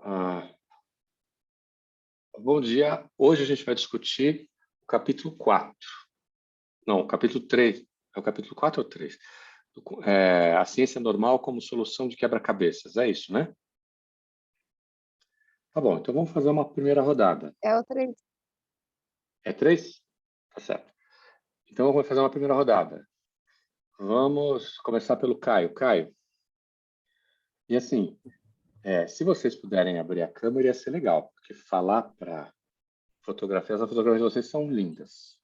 Ah, bom dia. Hoje a gente vai discutir o capítulo 4. Não, o capítulo 3. É o capítulo 4 ou 3? A ciência normal como solução de quebra-cabeças. É isso, né? Tá bom, então vamos fazer uma primeira rodada. É o 3. É 3? Tá certo. Então vamos fazer uma primeira rodada. Vamos começar pelo Caio. Caio, e assim, se vocês puderem abrir a câmera, ia ser legal, porque falar para fotografias, as fotografias de vocês são lindas.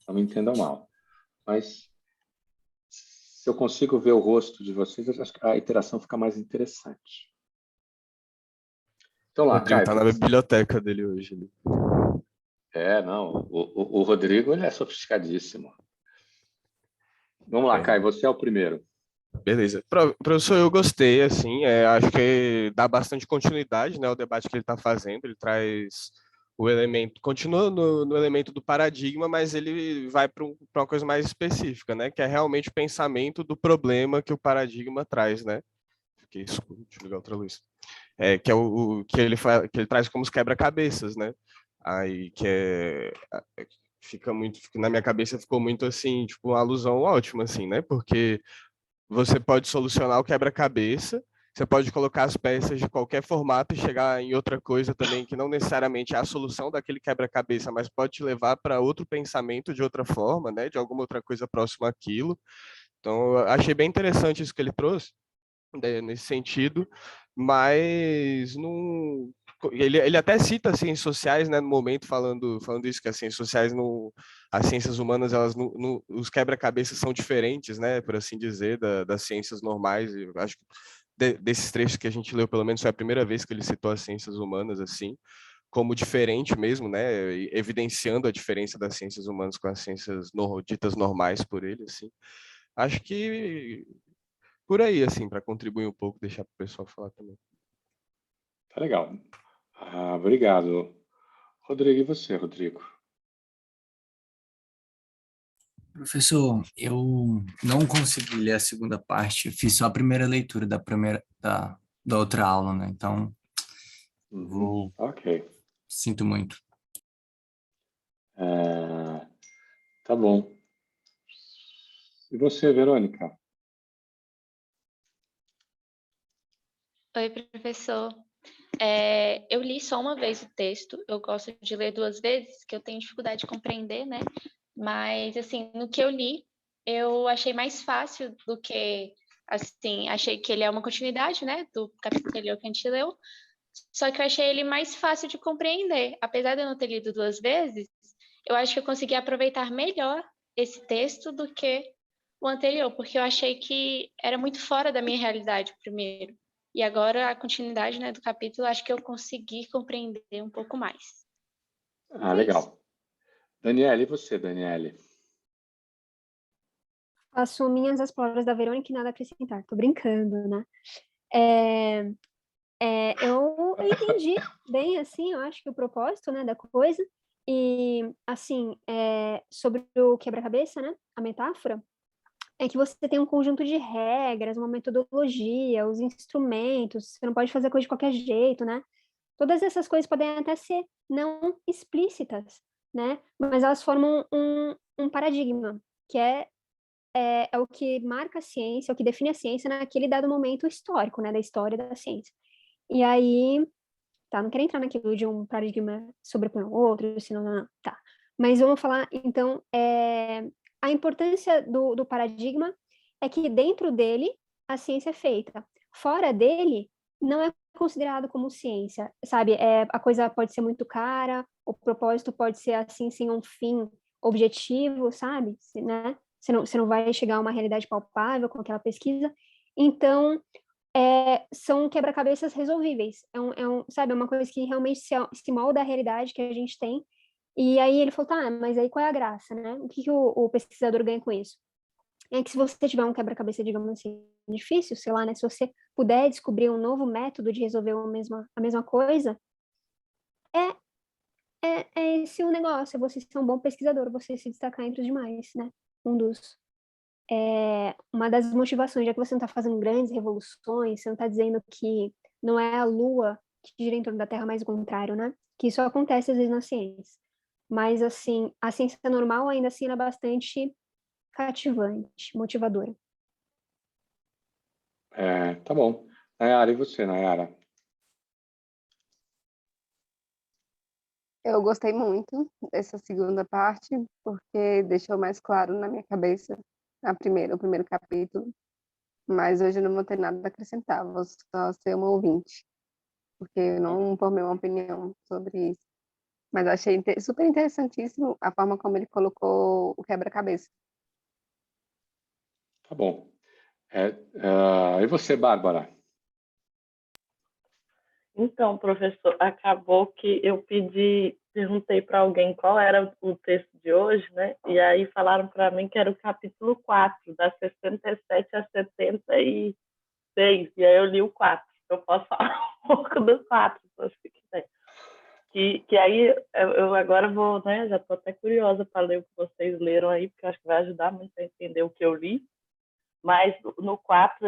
Não me entendam mal. Mas se eu consigo ver o rosto de vocês, eu acho que a interação fica mais interessante. Então O lá, Rodrigo Caio. tá na biblioteca dele hoje. Não, o Rodrigo ele é sofisticadíssimo. Vamos lá, É. Caio, você é o primeiro. Beleza. Professor, eu gostei, assim, acho que dá bastante continuidade, né, ao debate que ele está fazendo, ele traz o elemento, continua no elemento do paradigma, mas ele vai para uma coisa mais específica, né, que é realmente o pensamento do problema que o paradigma traz, né. Deixa eu ligar outra luz. Que é o que ele traz como os quebra-cabeças, né, aí fica muito, na minha cabeça ficou muito assim, tipo, uma alusão ótima, assim, né, porque você pode solucionar o quebra-cabeça, você pode colocar as peças de qualquer formato e chegar em outra coisa também que não necessariamente é a solução daquele quebra-cabeça, mas pode te levar para outro pensamento de outra forma, né, de alguma outra coisa próxima àquilo. Então, eu achei bem interessante isso que ele trouxe, né, nesse sentido, mas não... Ele até cita as ciências sociais, né, no momento, falando isso, que as ciências sociais, as ciências humanas, elas os quebra-cabeças são diferentes, né, por assim dizer, das ciências normais. Eu acho que desses trechos que a gente leu, pelo menos foi a primeira vez que ele citou as ciências humanas, assim, como diferente mesmo, né, evidenciando a diferença das ciências humanas com as ciências ditas normais por ele, assim. Acho que por aí, assim, para contribuir um pouco, deixar para o pessoal falar também. Tá legal. Obrigado. Rodrigo, e você, Rodrigo? Professor, eu não consegui ler a segunda parte, fiz só a primeira leitura da outra aula, né? Então, Ok. Sinto muito. Tá bom. E você, Verônica? Oi, professor. Eu li só uma vez o texto, eu gosto de ler duas vezes, que eu tenho dificuldade de compreender, né? Mas, assim, no que eu li, eu achei mais fácil do que, assim, achei que ele é uma continuidade, né, do capítulo anterior que a gente leu, só que eu achei ele mais fácil de compreender. Apesar de eu não ter lido duas vezes, eu acho que eu consegui aproveitar melhor esse texto do que o anterior, porque eu achei que era muito fora da minha realidade primeiro. E agora a continuidade, né, do capítulo, acho que eu consegui compreender um pouco mais. Legal. Daniele, e você, Daniele? Faço minhas as palavras da Verônica e nada a acrescentar. Tô brincando, né? Eu entendi bem, assim, eu acho que o propósito, né, da coisa. E, assim, sobre o quebra-cabeça, né, a metáfora, é que você tem um conjunto de regras, uma metodologia, os instrumentos, você não pode fazer coisa de qualquer jeito, né? Todas essas coisas podem até ser não explícitas, né? Mas elas formam um paradigma, que é o que marca a ciência, é o que define a ciência naquele dado momento histórico, né, da história da ciência. E aí, tá, não quero entrar naquilo de um paradigma sobrepõe o outro, senão, não, tá. Mas vamos falar, então, a importância do paradigma é que dentro dele a ciência é feita. Fora dele, não é considerado como ciência, sabe? A coisa pode ser muito cara, o propósito pode ser assim, sem um fim objetivo, sabe? Né? Você não vai chegar a uma realidade palpável com aquela pesquisa. Então, são quebra-cabeças resolvíveis. Sabe, é uma coisa que realmente se molda à realidade que a gente tem. E aí ele falou, tá, mas aí qual é a graça, né? O que o pesquisador ganha com isso? É que se você tiver um quebra-cabeça, digamos assim, difícil, sei lá, né? Se você puder descobrir um novo método de resolver a mesma coisa, é esse o negócio, é você ser um bom pesquisador, você se destacar entre os demais, né? Uma das motivações, já que você não está fazendo grandes revoluções, você não está dizendo que não é a Lua que gira em torno da Terra, mas o contrário, né? Que isso acontece às vezes na ciência. Mas, assim, a ciência normal ainda assim é bastante cativante, motivadora. Tá bom. Nayara, e você, Nayara? Eu gostei muito dessa segunda parte, porque deixou mais claro na minha cabeça o primeiro capítulo, mas hoje eu não vou ter nada a acrescentar, vou só ser uma ouvinte, porque eu não formei uma opinião sobre isso. Mas achei super interessantíssimo a forma como ele colocou o quebra-cabeça. Tá bom. E você, Bárbara? Então, professor, acabou que eu perguntei para alguém qual era o texto de hoje, né? E aí falaram para mim que era o capítulo 4, da 67 a 76. E aí eu li o 4. Eu posso falar um pouco do 4, se você quiser. Que aí eu agora vou, né? Já estou até curiosa para ler o que vocês leram aí, porque eu acho que vai ajudar muito a entender o que eu li. Mas no 4,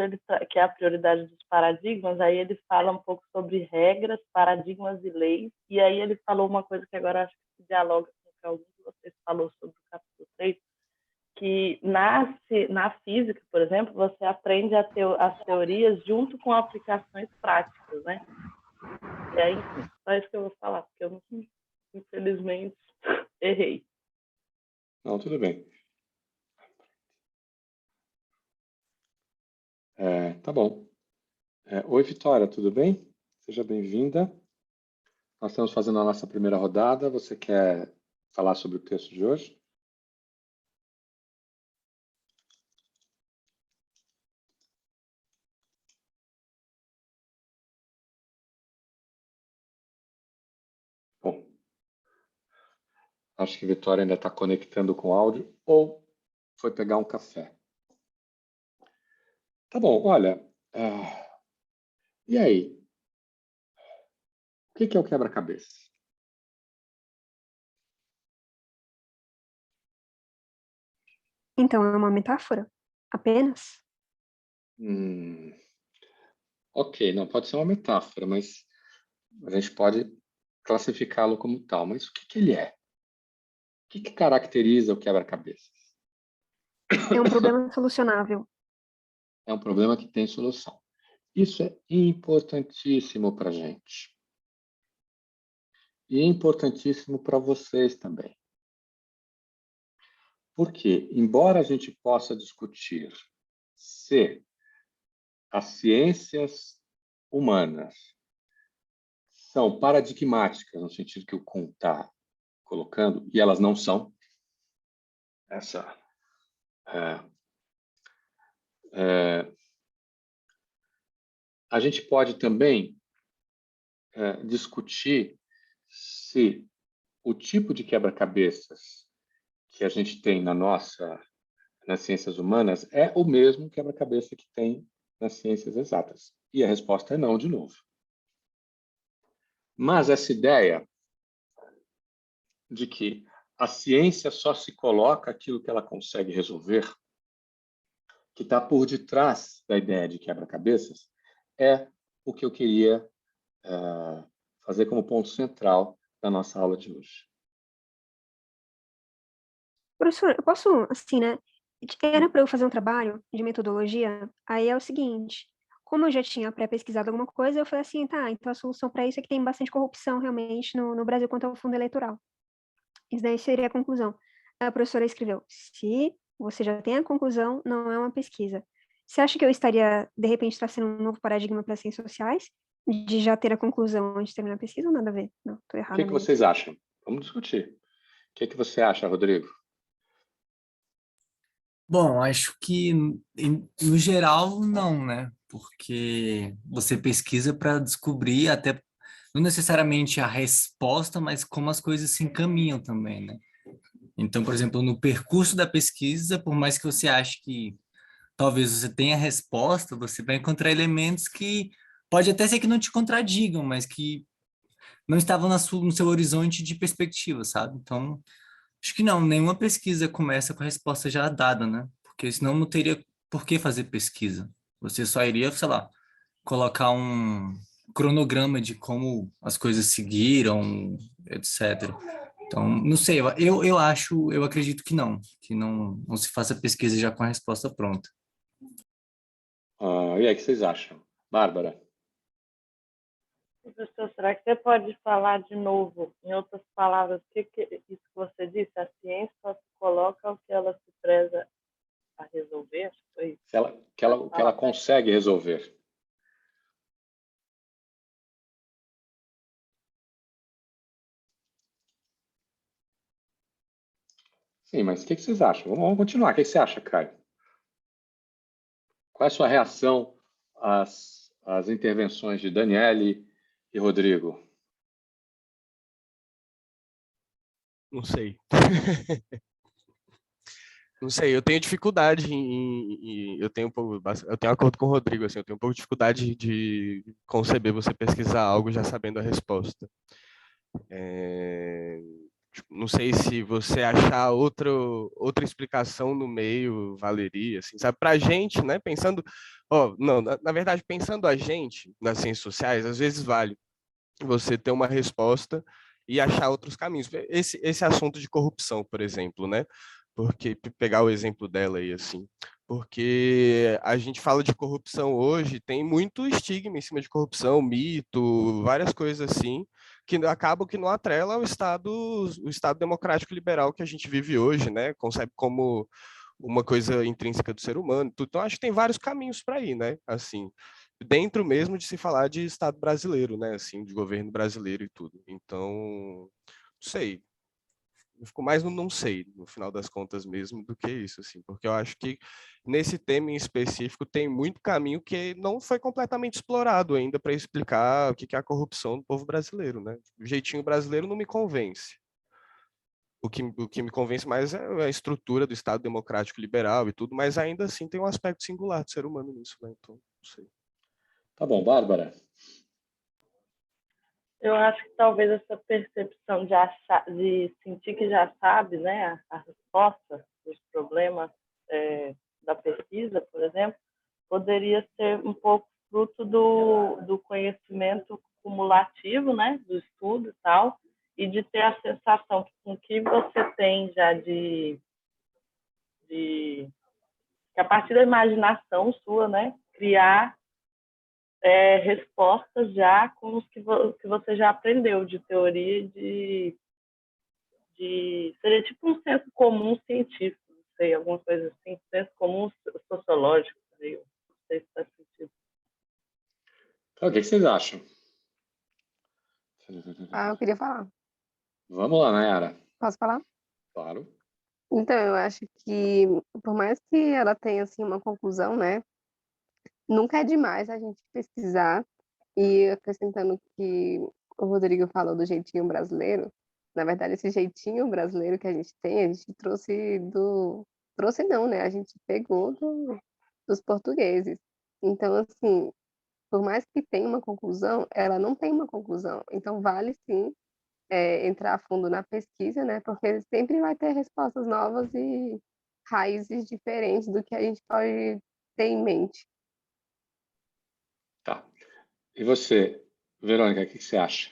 que é a prioridade dos paradigmas, aí ele fala um pouco sobre regras, paradigmas e leis, e aí ele falou uma coisa que agora acho que se dialoga com o que algum de vocês falou sobre o capítulo 3, que na física, por exemplo, você aprende as teorias junto com aplicações práticas, né? E aí, enfim, só isso que eu vou falar, porque eu, infelizmente, errei. Não, tudo bem. Tá bom. Oi, Vitória, tudo bem? Seja bem-vinda. Nós estamos fazendo a nossa primeira rodada. Você quer falar sobre o texto de hoje? Bom, acho que a Vitória ainda está conectando com o áudio ou foi pegar um café. Tá bom, olha. E aí? O que é o quebra-cabeça? Então, é uma metáfora? Apenas? Ok, não pode ser uma metáfora, mas a gente pode classificá-lo como tal. Mas o que ele é? O que caracteriza o quebra-cabeça? É um problema solucionável. É um problema que tem solução. Isso é importantíssimo para a gente. E é importantíssimo para vocês também. Porque, embora a gente possa discutir se as ciências humanas são paradigmáticas, no sentido que o Kuhn está colocando, e elas não são, a gente pode também discutir se o tipo de quebra-cabeças que a gente tem nas ciências humanas é o mesmo quebra-cabeça que tem nas ciências exatas. E a resposta é não, de novo. Mas essa ideia de que a ciência só se coloca aquilo que ela consegue resolver, que está por detrás da ideia de quebra-cabeças, é o que eu queria fazer como ponto central da nossa aula de hoje. Professor, eu posso, assim, né? Era para eu fazer um trabalho de metodologia, aí é o seguinte, como eu já tinha pré-pesquisado alguma coisa, eu falei assim, tá, então a solução para isso é que tem bastante corrupção realmente no Brasil quanto ao fundo eleitoral. Isso daí seria a conclusão. A professora escreveu, se você já tem a conclusão, não é uma pesquisa. Você acha que eu estaria, de repente, traçando um novo paradigma para as ciências sociais, de já ter a conclusão antes de terminar a pesquisa ou nada a ver? Não, estou O errada que mesmo. vocês acham? Vamos discutir. O que você acha, Rodrigo? Bom, acho que no geral não, né? Porque você pesquisa para descobrir até não necessariamente a resposta, mas como as coisas se encaminham também, né? Então, por exemplo, no percurso da pesquisa, por mais que você ache que talvez você tenha a resposta, você vai encontrar elementos que pode até ser que não te contradigam, mas que não estavam no seu horizonte de perspectiva, sabe? Então, acho que não, nenhuma pesquisa começa com a resposta já dada, né? Porque senão não teria por que fazer pesquisa. Você só iria, sei lá, colocar cronograma de como as coisas seguiram, etc. Então, não sei, eu acredito que não se faça pesquisa já com a resposta pronta. E aí, o que vocês acham? Bárbara? Professor, será que você pode falar de novo, em outras palavras, isso que você disse? A ciência só se coloca o que ela se preza a resolver? Acho que foi isso. Que ela consegue resolver. Sim, mas o que vocês acham? Vamos continuar. O que você acha, Caio? Qual é a sua reação às intervenções de Daniele e Rodrigo? Não sei. Não sei, eu tenho dificuldade eu tenho acordo com o Rodrigo, assim, eu tenho um pouco de dificuldade de conceber você pesquisar algo já sabendo a resposta. Não sei se você achar outra explicação no meio valeria, assim, sabe? Pra gente, né, pensando, não, na verdade, pensando a gente nas ciências sociais, às vezes vale você ter uma resposta e achar outros caminhos. Esse assunto de corrupção, por exemplo, né? Porque pegar o exemplo dela aí, assim, porque a gente fala de corrupção hoje, tem muito estigma em cima de corrupção, mito, várias coisas assim, que acabam que não atrela o Estado democrático liberal que a gente vive hoje, né? Concebe como uma coisa intrínseca do ser humano. Então, acho que tem vários caminhos para ir, né? Assim, dentro mesmo de se falar de Estado brasileiro, né? Assim, de governo brasileiro e tudo. Então, não sei. Eu fico mais no não sei, no final das contas mesmo, do que isso, assim, porque eu acho que nesse tema em específico tem muito caminho que não foi completamente explorado ainda para explicar o que é a corrupção do povo brasileiro, né? O jeitinho brasileiro não me convence. O que me convence mais é a estrutura do Estado democrático liberal e tudo, mas ainda assim tem um aspecto singular do ser humano nisso, né? Então, não sei. Tá bom, Bárbara. Eu acho que talvez essa percepção de sentir que já sabe, né, a resposta dos problemas da pesquisa, por exemplo, poderia ser um pouco fruto do conhecimento cumulativo, né, do estudo e tal, e de ter a sensação que com o que você tem já que a partir da imaginação sua, né, criar respostas já com os que você já aprendeu de teoria seria tipo um senso comum científico, não sei, alguma coisa assim, senso comum sociológico, não sei se faz sentido. Então, o que vocês acham? Eu queria falar. Vamos lá, Nayara. Posso falar? Claro. Então, eu acho que, por mais que ela tenha, assim, uma conclusão, né, nunca é demais a gente pesquisar. E acrescentando que o Rodrigo falou do jeitinho brasileiro, na verdade, esse jeitinho brasileiro que a gente tem, a gente trouxe não, né? A gente pegou dos portugueses. Então, assim, por mais que tenha uma conclusão, ela não tem uma conclusão. Então, vale sim entrar a fundo na pesquisa, né? Porque sempre vai ter respostas novas e raízes diferentes do que a gente pode ter em mente. Tá. E você, Verônica, o que você acha?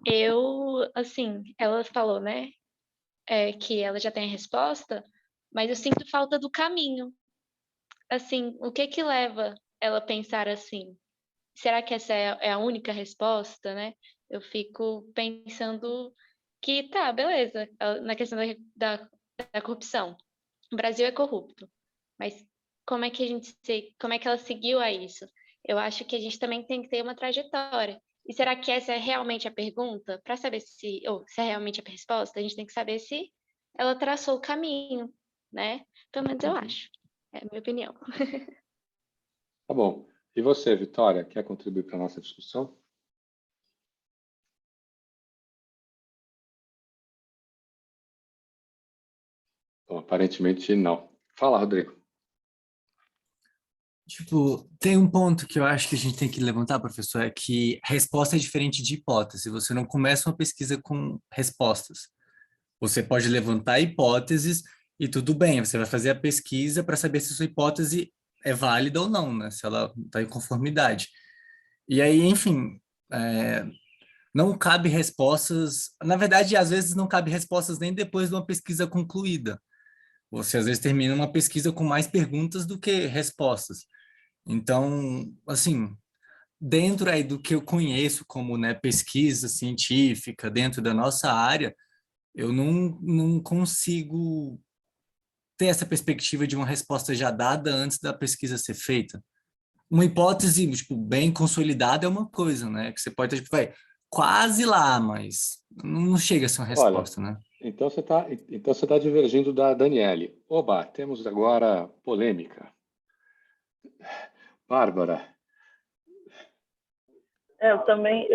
Eu, assim, ela falou, né, que ela já tem a resposta, mas eu sinto falta do caminho. Assim, o que leva ela a pensar assim? Será que essa é a única resposta, né? Eu fico pensando que, tá, beleza, na questão da corrupção. O Brasil é corrupto, mas como é que ela seguiu a isso? Eu acho que a gente também tem que ter uma trajetória. E será que essa é realmente a pergunta? Para saber se é realmente a resposta, a gente tem que saber se ela traçou o caminho, né? Pelo menos eu acho. É a minha opinião. Tá bom. E você, Vitória, quer contribuir para a nossa discussão? Bom, aparentemente não. Fala, Rodrigo. Tipo, tem um ponto que eu acho que a gente tem que levantar, professor, é que resposta é diferente de hipótese. Você não começa uma pesquisa com respostas. Você pode levantar hipóteses e tudo bem, você vai fazer a pesquisa para saber se sua hipótese é válida ou não, né? Se ela está em conformidade. E aí, enfim, não cabe respostas. Na verdade, às vezes não cabe respostas nem depois de uma pesquisa concluída. Você às vezes termina uma pesquisa com mais perguntas do que respostas. Então, assim, dentro aí do que eu conheço como, né, pesquisa científica dentro da nossa área, eu não consigo ter essa perspectiva de uma resposta já dada antes da pesquisa ser feita. Uma hipótese, tipo, bem consolidada é uma coisa, né? Que você pode ter, tipo, quase lá, mas não chega a ser uma Olha, resposta, né? então você tá divergindo da Daniele. Oba, temos agora polêmica. Bárbara, Eu também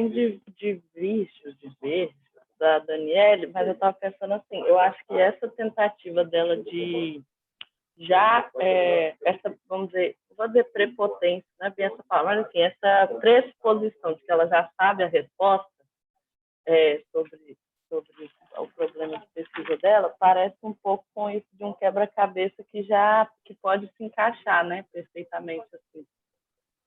diverjo da Daniele, mas eu estava pensando assim, eu acho que essa tentativa dela de já, essa, vamos dizer, vou dizer prepotência, não é bem essa palavra, mas assim, essa pressuposição de que ela já sabe a resposta sobre o problema de pesquisa dela, parece um pouco com isso de um quebra-cabeça que pode se encaixar, né, perfeitamente assim,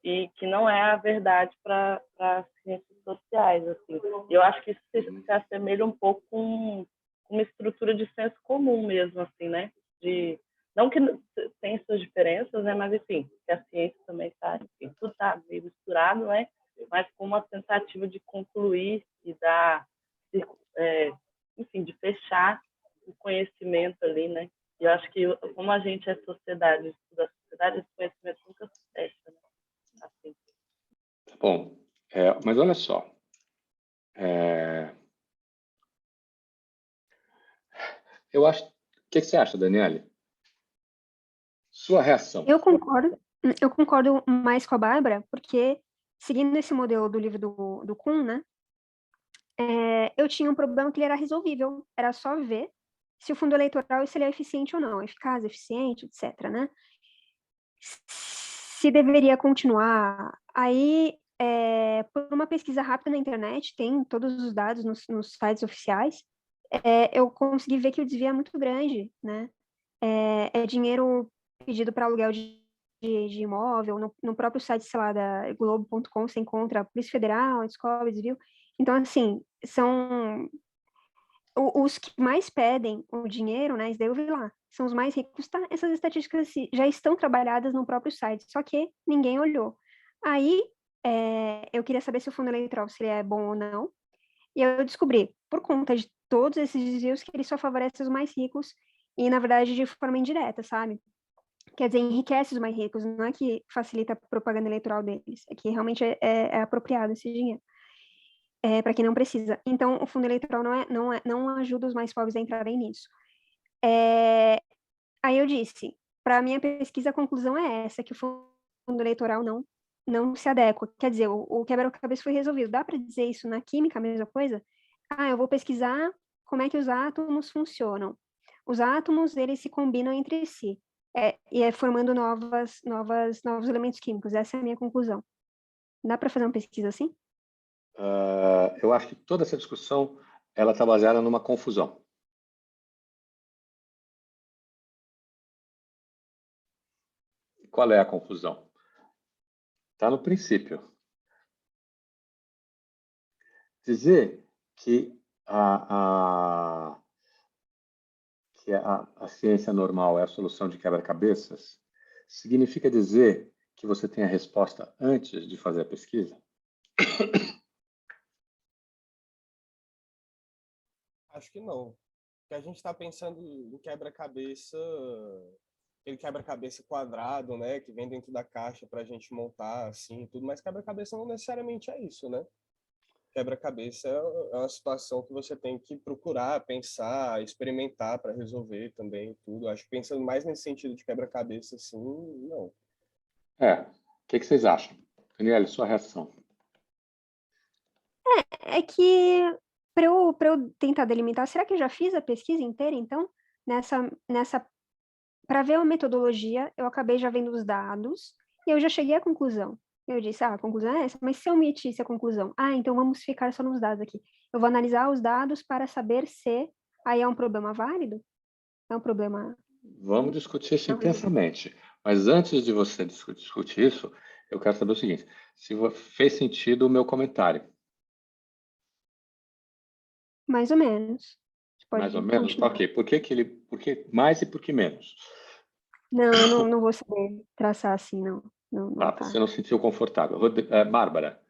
e que não é a verdade para as ciências sociais, assim. Eu acho que isso se assemelha um pouco com uma estrutura de senso comum mesmo, assim, né? Não que tem suas diferenças, né? Mas, enfim, que a ciência também está, enfim, tudo está meio misturado, né? Mas com uma tentativa de concluir e enfim, de fechar o conhecimento ali, né? E eu acho que, como a gente é sociedade, estuda a sociedade, esse conhecimento nunca se fecha, né? Assim. tá bom. Mas olha só. Eu acho. O que você acha, Daniele? Sua reação. Eu concordo mais com a Bárbara, porque, seguindo esse modelo do livro do Kuhn, né, eu tinha um problema que ele era resolvível, era só ver se o fundo eleitoral se ele é eficiente ou não, eficaz, eficiente, etc., né? Se deveria continuar. Aí, por uma pesquisa rápida na internet, tem todos os dados nos sites oficiais, eu consegui ver que o desvio é muito grande, né? É dinheiro pedido para aluguel de imóvel, no próprio site, sei lá, da Globo.com, você encontra a Polícia Federal, descobre desvio. Então, assim, são os que mais pedem o dinheiro, né, isso daí eu vi lá, são os mais ricos, tá? Essas estatísticas já estão trabalhadas no próprio site, só que ninguém olhou. Aí, eu queria saber se o fundo eleitoral se ele é bom ou não, e eu descobri, por conta de todos esses desvios, que ele só favorece os mais ricos, e, na verdade, de forma indireta, sabe? Quer dizer, enriquece os mais ricos, não é que facilita a propaganda eleitoral deles, é que realmente é apropriado esse dinheiro. Para quem não precisa. Então, o fundo eleitoral não ajuda os mais pobres a entrarem nisso. Aí eu disse, para a minha pesquisa, a conclusão é essa, que o fundo eleitoral não se adequa. Quer dizer, o quebra-cabeça foi resolvido. Dá para dizer isso na química, a mesma coisa? Eu vou pesquisar como é que os átomos funcionam. Os átomos, eles se combinam entre si. E formando novos elementos químicos. Essa é a minha conclusão. Dá para fazer uma pesquisa assim? Eu acho que toda essa discussão ela está baseada numa confusão. Qual é a confusão? Está no princípio. Dizer que a ciência normal é a solução de quebra-cabeças significa dizer que você tem a resposta antes de fazer a pesquisa? Acho que não. Porque a gente está pensando em quebra-cabeça, aquele quebra-cabeça quadrado, né, que vem dentro da caixa para a gente montar, assim, tudo, mas quebra-cabeça não necessariamente é isso, né? Quebra-cabeça é uma situação que você tem que procurar, pensar, experimentar para resolver também, tudo. Acho que pensando mais nesse sentido de quebra-cabeça, assim, não. O que vocês acham? Daniela, sua reação. É que, para eu tentar delimitar, será que eu já fiz a pesquisa inteira, então? Para ver a metodologia, eu acabei já vendo os dados e eu já cheguei à conclusão. Eu disse, a conclusão é essa, mas se eu omitisse a conclusão, então vamos ficar só nos dados aqui. Eu vou analisar os dados para saber se aí é um problema válido? É um problema... Vamos discutir isso intensamente. Mas antes de você discutir isso, eu quero saber o seguinte: se fez sentido o meu comentário. Mais ou menos. Você pode Mais ou menos? continuar. Ok. Por que mais e por que menos? Não, eu não vou saber traçar assim, não. Não, Tá, não tá. você não se sentiu confortável. Bárbara,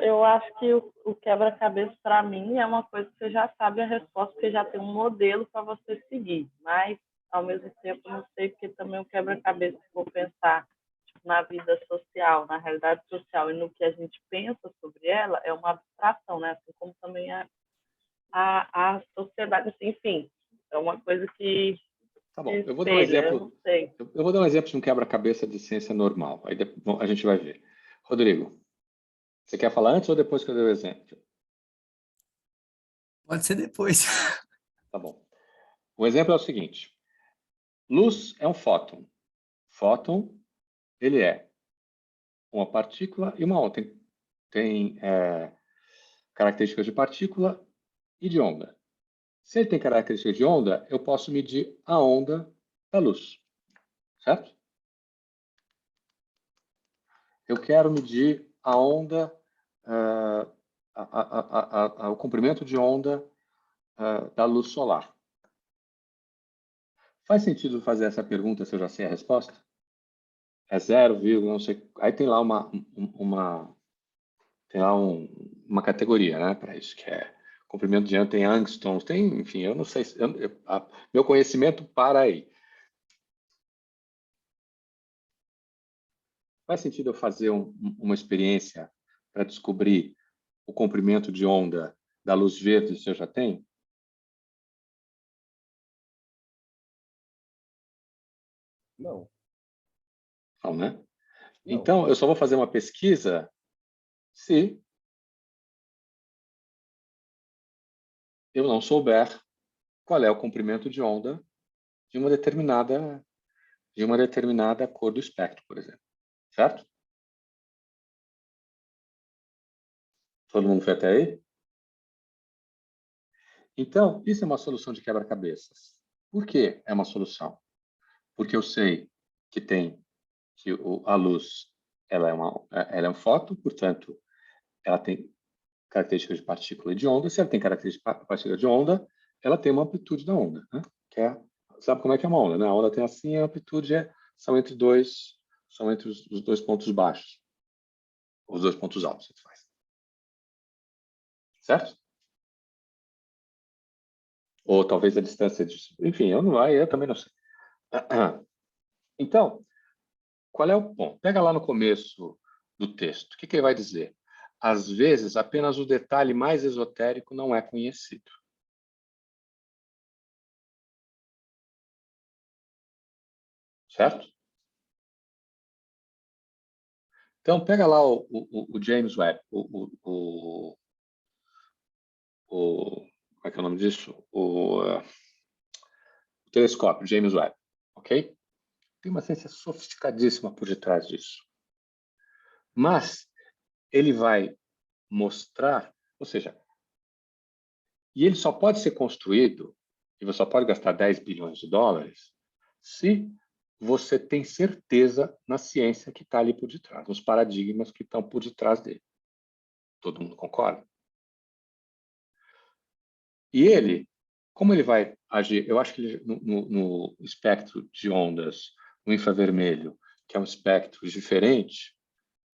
Eu acho que o quebra-cabeça, para mim, é uma coisa que você já sabe a resposta, porque já tem um modelo para você seguir. Mas, ao mesmo tempo, não sei, porque também o quebra-cabeça, se for pensar tipo, na vida social, na realidade social e no que a gente pensa sobre ela, é uma abstração, né? Assim como também a sociedade, assim, enfim, é uma coisa que tá bom. se Eu vou dar um espelha, eu não exemplo. sei. Eu vou dar um exemplo de um quebra-cabeça de ciência normal. Aí a gente vai ver. Rodrigo, você quer falar antes ou depois que eu dei o exemplo? Pode ser depois. Tá bom. O exemplo é o seguinte: luz é um fóton. Fóton, ele é uma partícula e uma onda. Tem características de partícula e de onda. Se ele tem características de onda, eu posso medir a onda da luz, certo? Eu quero medir a onda, o comprimento de onda da luz solar. Faz sentido fazer essa pergunta se eu já sei a resposta? É 0, não sei. Aí tem lá uma categoria, né, para isso, que é comprimento de onda, tem angstroms, tem, enfim, eu não sei, meu conhecimento para aí. Faz sentido eu fazer uma experiência para descobrir o comprimento de onda da luz verde se eu já tenho? Não. Não, né? Não. Então, eu só vou fazer uma pesquisa se eu não souber qual é o comprimento de onda de uma determinada cor do espectro, por exemplo. Certo? Todo mundo foi até aí? Então, isso é uma solução de quebra-cabeças. Por que é uma solução? Porque eu sei que a luz ela é um fóton, portanto, ela tem características de partícula e de onda. Se ela tem características de partícula de onda, ela tem uma amplitude da onda, né? Sabe como é que é uma onda, né? A onda tem assim, a amplitude são entre os dois pontos baixos, os dois pontos altos, você faz. Certo? Ou talvez a distância disso. Enfim, eu também não sei. Então, qual é o ponto? Pega lá no começo do texto. O que ele vai dizer? Às vezes, apenas o detalhe mais esotérico não é conhecido. Certo? Então, pega lá o James Webb, como é que é o nome disso? O telescópio James Webb, ok? Tem uma ciência sofisticadíssima por detrás disso. Mas ele vai mostrar, ou seja, e ele só pode ser construído, e você só pode gastar 10 bilhões de dólares, se você tem certeza na ciência que está ali por detrás, nos paradigmas que estão por detrás dele. Todo mundo concorda? E ele, como ele vai agir? Eu acho que ele, no espectro de ondas, no infravermelho, que é um espectro diferente,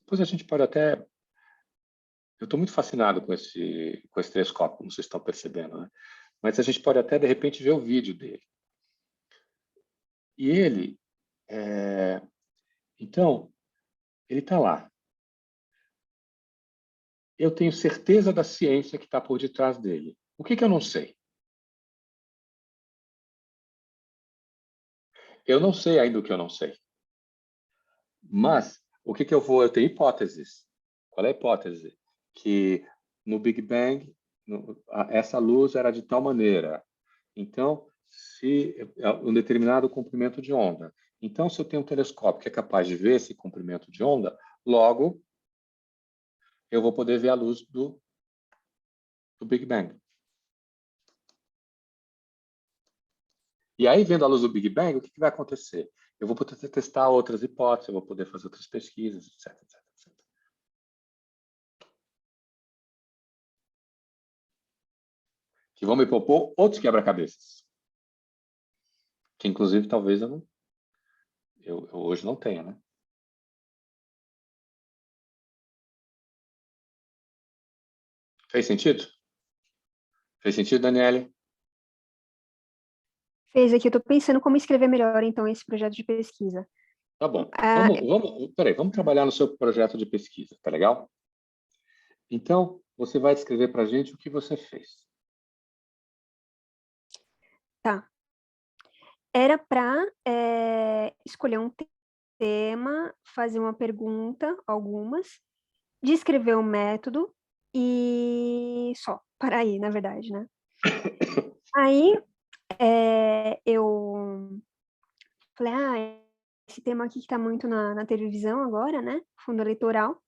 depois a gente pode até... Eu estou muito fascinado com esse telescópio, como vocês estão percebendo, né? Mas a gente pode até, de repente, ver o vídeo dele. E ele, então, ele está lá. Eu tenho certeza da ciência que está por detrás dele. O que eu não sei? Eu não sei ainda o que eu não sei. Mas, o que eu vou... Eu tenho hipóteses. Qual é a hipótese? Que no Big Bang, essa luz era de tal maneira. Então, se um determinado comprimento de onda. Então, se eu tenho um telescópio que é capaz de ver esse comprimento de onda, logo eu vou poder ver a luz do Big Bang. E aí, vendo a luz do Big Bang, o que vai acontecer? Eu vou poder testar outras hipóteses, eu vou poder fazer outras pesquisas, etc, etc, etc. Que vão me propor outros quebra-cabeças. Que, inclusive, talvez eu hoje não tenha, né? Fez sentido? Fez sentido, Daniele? Fez aqui, eu estou pensando como escrever melhor, então, esse projeto de pesquisa. Tá bom. Ah, Vamos trabalhar no seu projeto de pesquisa, tá legal? Então, você vai descrever para a gente o que você fez. tá. Era para escolher um tema, fazer uma pergunta, algumas, descrever um método e só. Para aí, na verdade, né? Aí, eu falei, esse tema aqui que está muito na televisão agora, né? Fundo eleitoral.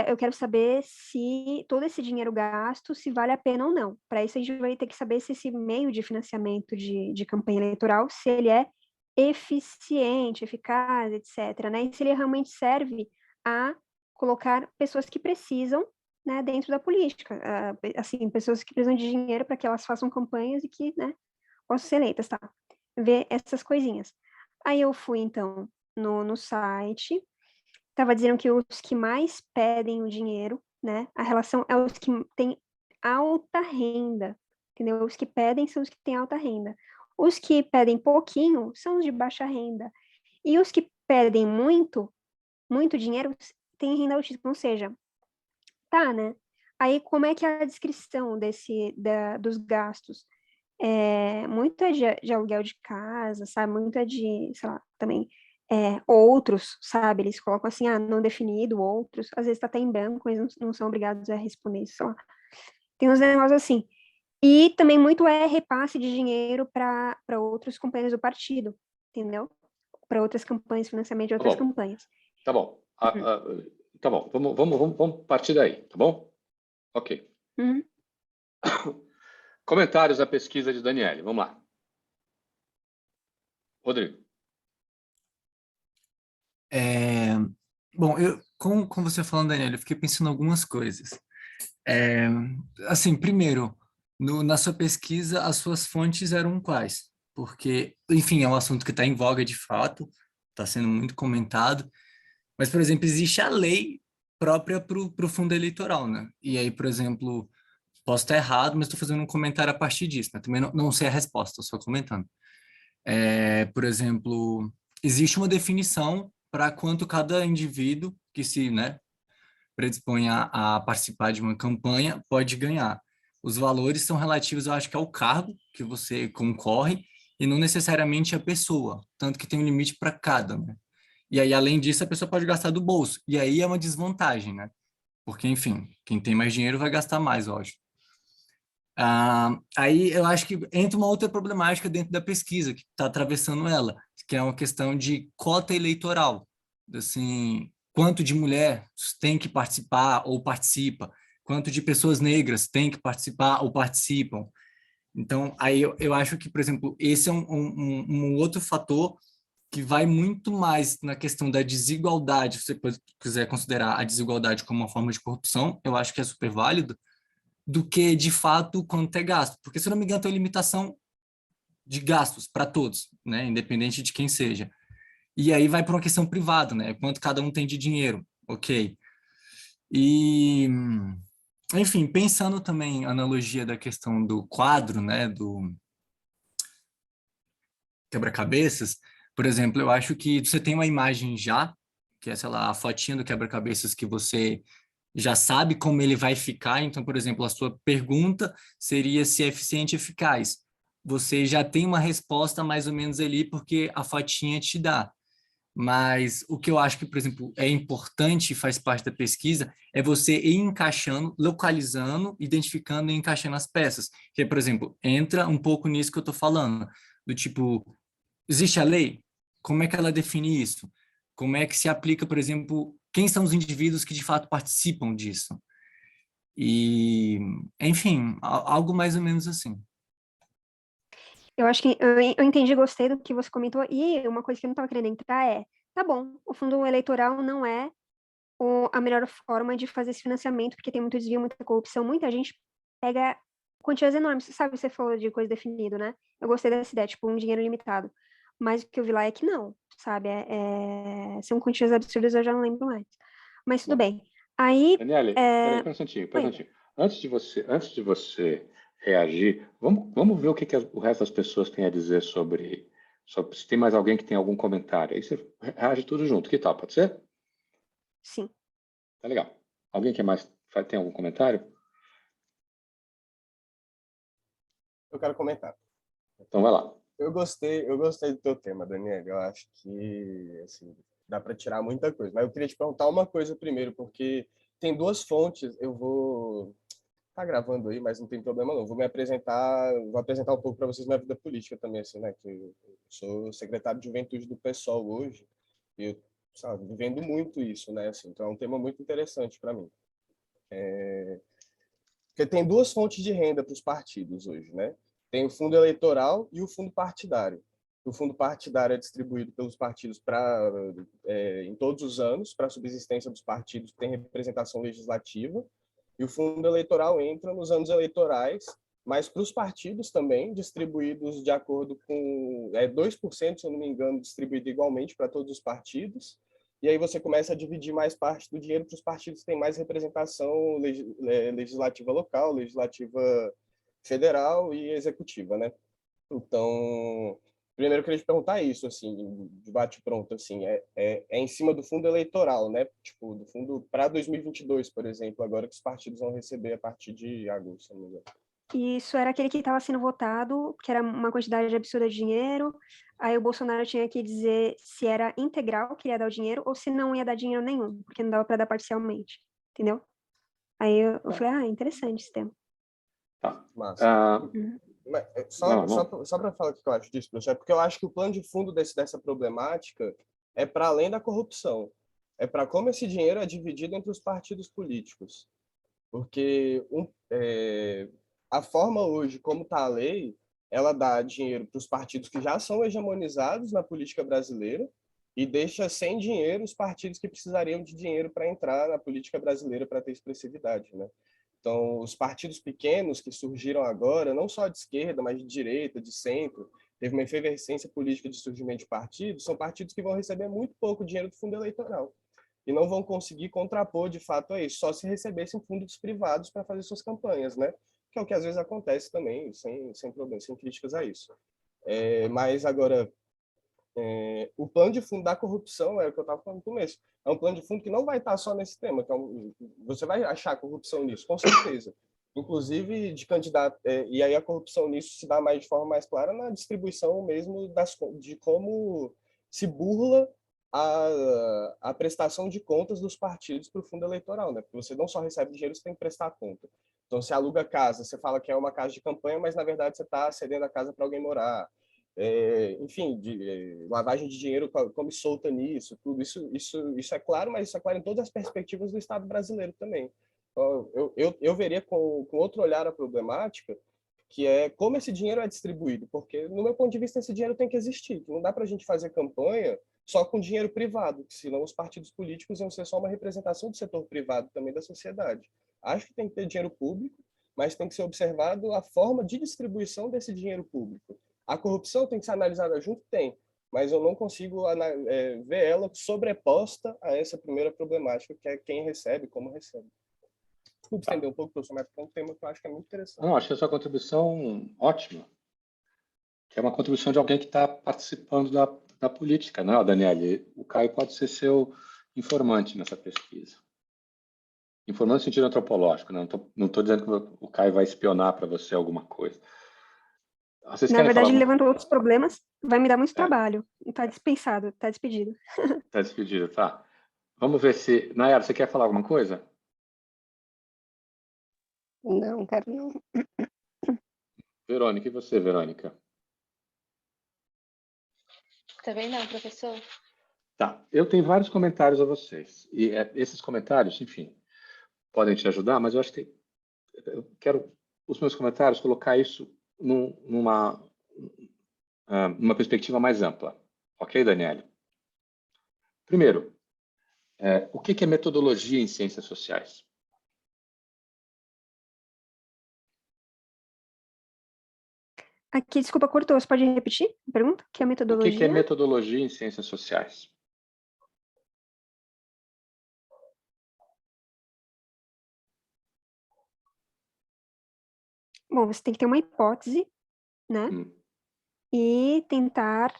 Eu quero saber se todo esse dinheiro gasto, se vale a pena ou não. Para isso, a gente vai ter que saber se esse meio de financiamento de campanha eleitoral, se ele é eficiente, eficaz, etc., né? E se ele realmente serve a colocar pessoas que precisam, né, dentro da política. Assim, pessoas que precisam de dinheiro para que elas façam campanhas e que, né, possam ser eleitas, tá? Ver essas coisinhas. Aí eu fui, então, no site, estava dizendo que os que mais pedem o dinheiro, né? A relação é os que têm alta renda, entendeu? Os que pedem são os que têm alta renda. Os que pedem pouquinho são os de baixa renda. E os que pedem muito, muito dinheiro, têm renda altíssima, ou seja, tá, né? Aí, como é que é a descrição dos gastos? Muito é de aluguel de casa, sabe? Muito é de, sei lá, também outros, sabe? Eles colocam assim, não definido, outros. Às vezes tá até em branco, eles não são obrigados a responder, sei lá. Tem uns negócios assim. E também muito é repasse de dinheiro para outros companheiros do partido, entendeu? Para outras campanhas, financiamento de outras campanhas. Tá bom. Tá bom. Vamos partir daí, tá bom? Ok. Uhum. Comentários da pesquisa de Daniele. Vamos lá. Rodrigo. Bom, com você falando, Daniel, eu fiquei pensando em algumas coisas. Assim, primeiro, na sua pesquisa, as suas fontes eram quais? Porque, enfim, é um assunto que está em voga de fato, está sendo muito comentado, mas, por exemplo, existe a lei própria para o fundo eleitoral, né? E aí, por exemplo, posso estar errado, mas estou fazendo um comentário a partir disso, né? Também não sei a resposta, só comentando. Por exemplo, existe uma definição para quanto cada indivíduo que se, né, predispõe a participar de uma campanha pode ganhar. Os valores são relativos, eu acho que ao cargo que você concorre e não necessariamente a pessoa, tanto que tem um limite para cada, né? E aí, além disso, a pessoa pode gastar do bolso. E aí é uma desvantagem, né? Porque, enfim, quem tem mais dinheiro vai gastar mais, eu acho. Aí eu acho que entra uma outra problemática dentro da pesquisa que está atravessando ela, que é uma questão de cota eleitoral. Assim, quanto de mulher tem que participar ou participa, quanto de pessoas negras tem que participar ou participam. Então, aí eu acho que, por exemplo, esse é um outro fator que vai muito mais na questão da desigualdade, se você quiser considerar a desigualdade como uma forma de corrupção, eu acho que é super válido, do que, de fato, quanto é gasto. Porque, se eu não me engano, tem limitação de gastos para todos, né? Independente de quem seja. E aí vai para uma questão privada, né? Quanto cada um tem de dinheiro, ok. E, enfim, pensando também a analogia da questão do quadro, né? Do quebra-cabeças, por exemplo, eu acho que você tem uma imagem já, que é, sei lá, a fotinha do quebra-cabeças que você já sabe como ele vai ficar. Então, por exemplo, a sua pergunta seria se é eficiente e eficaz. Você já tem uma resposta mais ou menos ali, porque a fotinha te dá. Mas o que eu acho que, por exemplo, é importante e faz parte da pesquisa é você ir encaixando, localizando, identificando e encaixando as peças. Que, por exemplo, entra um pouco nisso que eu estou falando, do tipo, existe a lei? Como é que ela define isso? Como é que se aplica, por exemplo, quem são os indivíduos que de fato participam disso? E, enfim, algo mais ou menos assim. Eu acho que eu entendi, gostei do que você comentou, e uma coisa que eu não estava querendo entrar é, tá bom, o fundo eleitoral não é a melhor forma de fazer esse financiamento, porque tem muito desvio, muita corrupção, muita gente pega quantias enormes, sabe, você falou de coisa definida, né? Eu gostei dessa ideia, tipo, um dinheiro limitado, mas o que eu vi lá é que não, sabe, são quantias absurdas, eu já não lembro mais, mas tudo bem. Aí, Daniele, peraí, um oi. instantinho. Antes de você reagir, vamos ver o que o resto das pessoas têm a dizer sobre se tem mais alguém que tem algum comentário. Aí você reage tudo junto. Que tal? Pode ser? Sim. Tá legal. Alguém que mais tem algum comentário? Eu quero comentar. Então vai lá. Eu gostei do teu tema, Daniel. Eu acho que assim, dá para tirar muita coisa. Mas eu queria te perguntar uma coisa primeiro, porque tem duas fontes. Eu vou tá gravando aí, mas não tem problema não. Vou apresentar um pouco para vocês minha vida política também, assim, né? Que eu sou secretário de Juventude do PSOL hoje. E eu, sabe, vivendo muito isso, né? Assim, então é um tema muito interessante para mim. Porque tem duas fontes de renda para os partidos hoje, né? Tem o fundo eleitoral e o fundo partidário. O fundo partidário é distribuído pelos partidos em todos os anos para a subsistência dos partidos que têm representação legislativa, e o fundo eleitoral entra nos anos eleitorais, mas para os partidos também, distribuídos de acordo com 2%, se eu não me engano, distribuído igualmente para todos os partidos, e aí você começa a dividir mais parte do dinheiro para os partidos que têm mais representação legislativa local, legislativa federal e executiva, né? Então, primeiro eu queria te perguntar isso, assim, de bate-pronto, assim, em cima do fundo eleitoral, né? Tipo, do fundo para 2022, por exemplo, agora que os partidos vão receber a partir de agosto, se não me engano. Isso era aquele que estava sendo votado, que era uma quantidade absurda de dinheiro. Aí o Bolsonaro tinha que dizer se era integral que ia dar o dinheiro ou se não ia dar dinheiro nenhum, porque não dava para dar parcialmente, entendeu? Aí eu falei, interessante esse tema. Tá. Massa. Uhum. Mas, Não. só para falar o que eu acho disso, professor, é porque eu acho que o plano de fundo dessa problemática é para além da corrupção. É para como esse dinheiro é dividido entre os partidos políticos. Porque a forma hoje, como está a lei, ela dá dinheiro para os partidos que já são hegemonizados na política brasileira e deixa sem dinheiro os partidos que precisariam de dinheiro para entrar na política brasileira para ter expressividade, né? Então, os partidos pequenos que surgiram agora, não só de esquerda, mas de direita, de centro, teve uma efervescência política de surgimento de partidos, são partidos que vão receber muito pouco dinheiro do fundo eleitoral e não vão conseguir contrapor de fato a isso, só se recebessem fundos privados para fazer suas campanhas, né? Que é o que às vezes acontece também, sem problema, sem críticas a isso. Mas agora, o plano de fundo da corrupção, é o que eu estava falando no começo, é um plano de fundo que não vai estar só nesse tema, você vai achar corrupção nisso, com certeza. Inclusive de candidato, e aí a corrupção nisso se dá mais de forma mais clara na distribuição mesmo de como se burla a prestação de contas dos partidos para o fundo eleitoral, né? Porque você não só recebe dinheiro, você tem que prestar conta. Então, você aluga casa, você fala que é uma casa de campanha, mas na verdade você está cedendo a casa para alguém morar. Enfim, lavagem de dinheiro come solta nisso, tudo isso é claro, mas isso é claro em todas as perspectivas do Estado brasileiro também. Então, eu veria com outro olhar a problemática, que é como esse dinheiro é distribuído, porque, no meu ponto de vista, esse dinheiro tem que existir. Não dá para a gente fazer campanha só com dinheiro privado, senão os partidos políticos iam ser só uma representação do setor privado também da sociedade. Acho que tem que ter dinheiro público, mas tem que ser observado a forma de distribuição desse dinheiro público. A corrupção tem que ser analisada junto? Tem, mas eu não consigo ver ela sobreposta a essa primeira problemática, que é quem recebe, como recebe. Desculpe estender um pouco, professor, mas é um tema que eu acho que é muito interessante. Não, achei a sua contribuição ótima, que é uma contribuição de alguém que está participando da política, não é, Daniele? O Caio pode ser seu informante nessa pesquisa. Informante no sentido antropológico, né? Não estou dizendo que o Caio vai espionar para você alguma coisa. Vocês Na querem verdade, falar ele levantou outros problemas, vai me dar muito trabalho. Tá dispensado, tá despedido. Está despedido, tá. Vamos ver se... Nayara, você quer falar alguma coisa? Não, quero não. Verônica, e você, Verônica? Também não, professor. Tá, eu tenho vários comentários a vocês. E esses comentários, enfim, podem te ajudar, mas eu acho que eu quero, os meus comentários, colocar isso uma perspectiva mais ampla. Ok, Daniele? Primeiro, o que é metodologia em ciências sociais? Aqui, desculpa, cortou. Você pode repetir a pergunta? Que é a O que é metodologia? metodologia em ciências sociais? Bom, você tem que ter uma hipótese, né? E tentar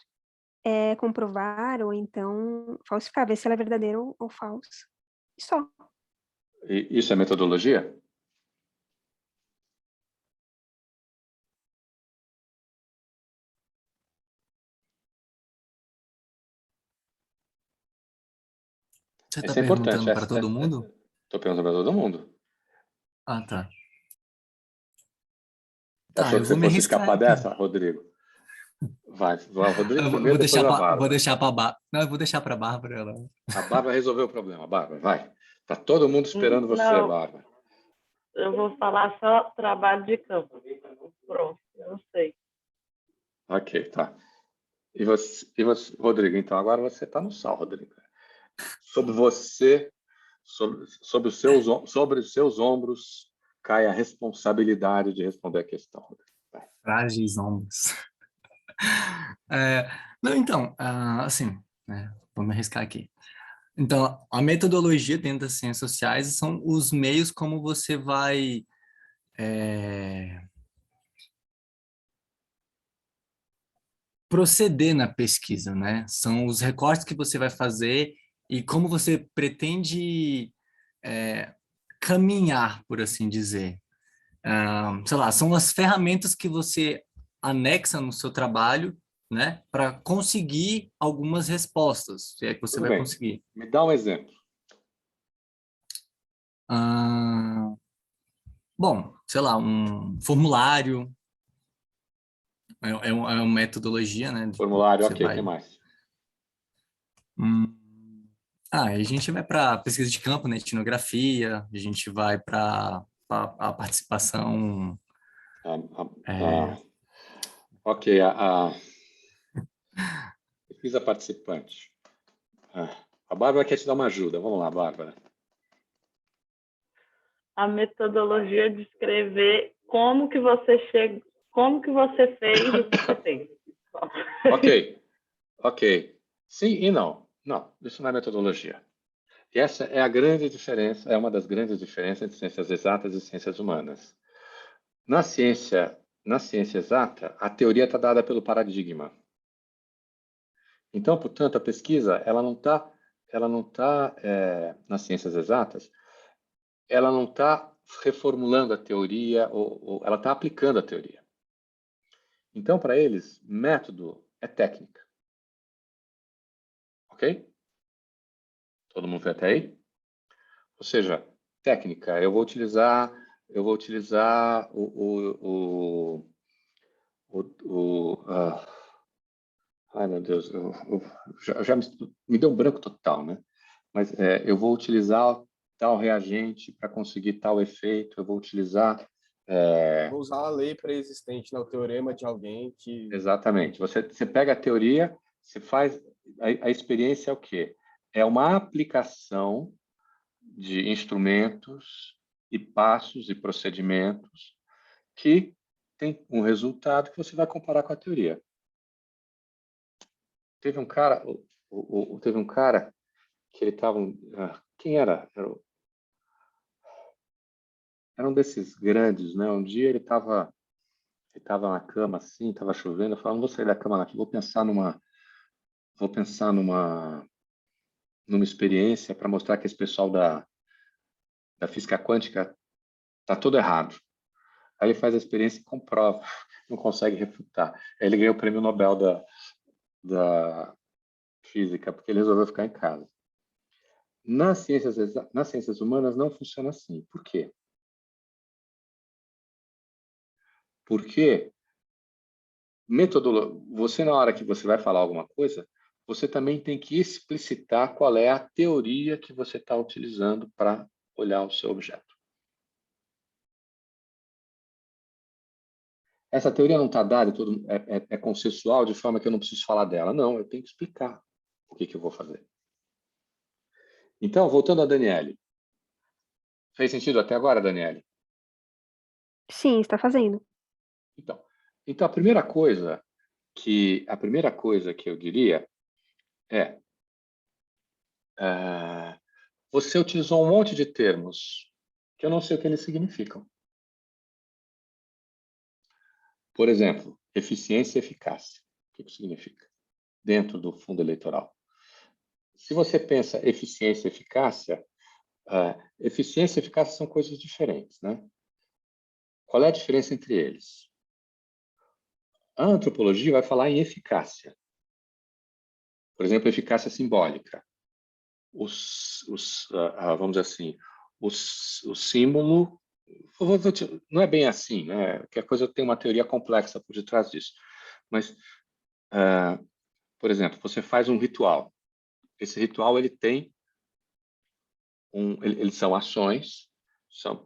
comprovar ou então falsificar, ver se ela é verdadeira ou falsa. E só. Isso é metodologia? Você Isso está é importante. perguntando para todo mundo? Estou perguntando para todo mundo. Ah, tá. Tá, Achou eu que você vou me fosse arriscar escapar aqui. dessa, Rodrigo? Vai, Rodrigo Eu primeiro, depois a vou Bárbara. deixar para Não, eu vou deixar para Bárbara. A Bárbara resolveu o problema. Bárbara, vai. Tá todo mundo esperando você, Não, Bárbara. eu vou falar só trabalho de campo. Pronto, eu sei. Ok, tá. E você, Rodrigo, então agora você está no sal, Rodrigo. Sobre você, sobre os seus ombros, cai a responsabilidade de responder a questão, Rodrigo. Vai. Frágeis ombros. Não, então, assim, né, vou me arriscar aqui. Então, a metodologia dentro das ciências sociais são os meios como você vai proceder na pesquisa, né? São os recortes que você vai fazer e como você pretende caminhar, por assim dizer. Sei lá, são as ferramentas que você anexa no seu trabalho, né, para conseguir algumas respostas, se é que você Tudo vai bem. conseguir. Me dá um exemplo. Bom, sei lá, um formulário é uma metodologia, né? Formulário, Você ok. O que vai. mais? A gente vai para pesquisa de campo, né? Etnografia, a gente vai para a participação. Ok, a pesquisa participante. A Bárbara quer te dar uma ajuda. Vamos lá, Bárbara. A metodologia é descrever como que você chega, como que você fez o que você fez. Ok. Sim e não. Não, isso não é metodologia. E essa é a grande diferença, é uma das grandes diferenças entre ciências exatas e ciências humanas. Na ciência exata, a teoria está dada pelo paradigma. Então, portanto, a pesquisa, ela não está nas ciências exatas, ela não está reformulando a teoria, ou ela está aplicando a teoria. Então, para eles, método é técnica. Ok? Todo mundo foi até aí? Ou seja, técnica, eu vou utilizar ai, meu Deus, já me deu um branco total, né? Mas eu vou utilizar tal reagente para conseguir tal efeito, eu vou utilizar... Vou usar a lei pré-existente, né? O teorema de alguém que... Exatamente. Você pega a teoria, você faz... A experiência é o quê? É uma aplicação de instrumentos e passos e procedimentos que tem um resultado que você vai comparar com a teoria. Teve um cara que ele estava... quem era? Era um desses grandes, né? Um dia ele estava na cama assim, estava chovendo, eu falei, não vou sair da cama aqui, vou pensar numa experiência para mostrar que esse pessoal da física quântica está todo errado. Aí ele faz a experiência e comprova, não consegue refutar. Aí ele ganhou o prêmio Nobel da física, porque ele resolveu ficar em casa. Nas ciências humanas não funciona assim. Por quê? Porque você, na hora que você vai falar alguma coisa, você também tem que explicitar qual é a teoria que você está utilizando para olhar o seu objeto. essa teoria não está dada, é consensual, de forma que eu não preciso falar dela. Não, eu tenho que explicar o que eu vou fazer. Então, voltando a Daniele. Fez sentido até agora, Daniele? Sim, está fazendo. Então a primeira coisa que eu diria é, você utilizou um monte de termos que eu não sei o que eles significam. Por exemplo, eficiência e eficácia. O que isso significa? Dentro do fundo eleitoral. Se você pensa eficiência e eficácia, eficiência e eficácia são coisas diferentes, né? Qual é a diferença entre eles? A antropologia vai falar em eficácia. Por exemplo, eficácia simbólica. Vamos dizer assim, o símbolo não é bem assim, né? Que a coisa tem uma teoria complexa por detrás disso. Mas, por exemplo, você faz um ritual. Esse ritual ele tem eles são ações,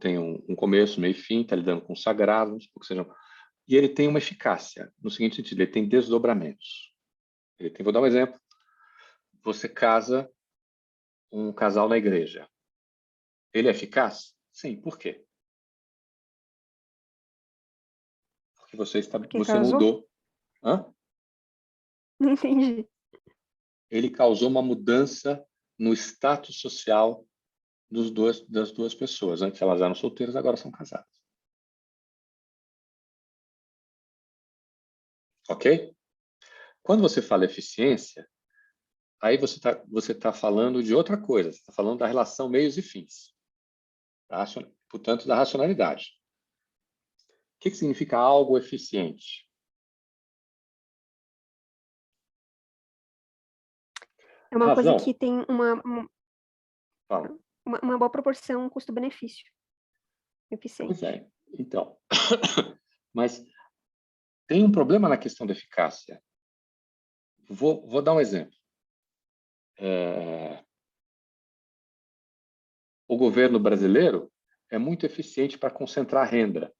tem um começo, meio e fim, está lidando com sagrados, e ele tem uma eficácia no seguinte sentido: ele tem desdobramentos. Vou dar um exemplo. Você casa um casal na igreja. Ele é eficaz? Sim. Por quê? Porque você casou? mudou. Hã? Não entendi. Ele causou uma mudança no status social das duas pessoas. Antes elas eram solteiras, agora são casadas. Ok? Quando você fala eficiência, aí você tá falando de outra coisa. Você está falando da relação meios e fins. Portanto, da racionalidade. O que significa algo eficiente? É uma Razão. coisa que tem Fala. uma boa proporção custo-benefício. Eficiente. Pois é. Então, mas tem um problema na questão da eficácia. Vou dar um exemplo. O governo brasileiro é muito eficiente para concentrar renda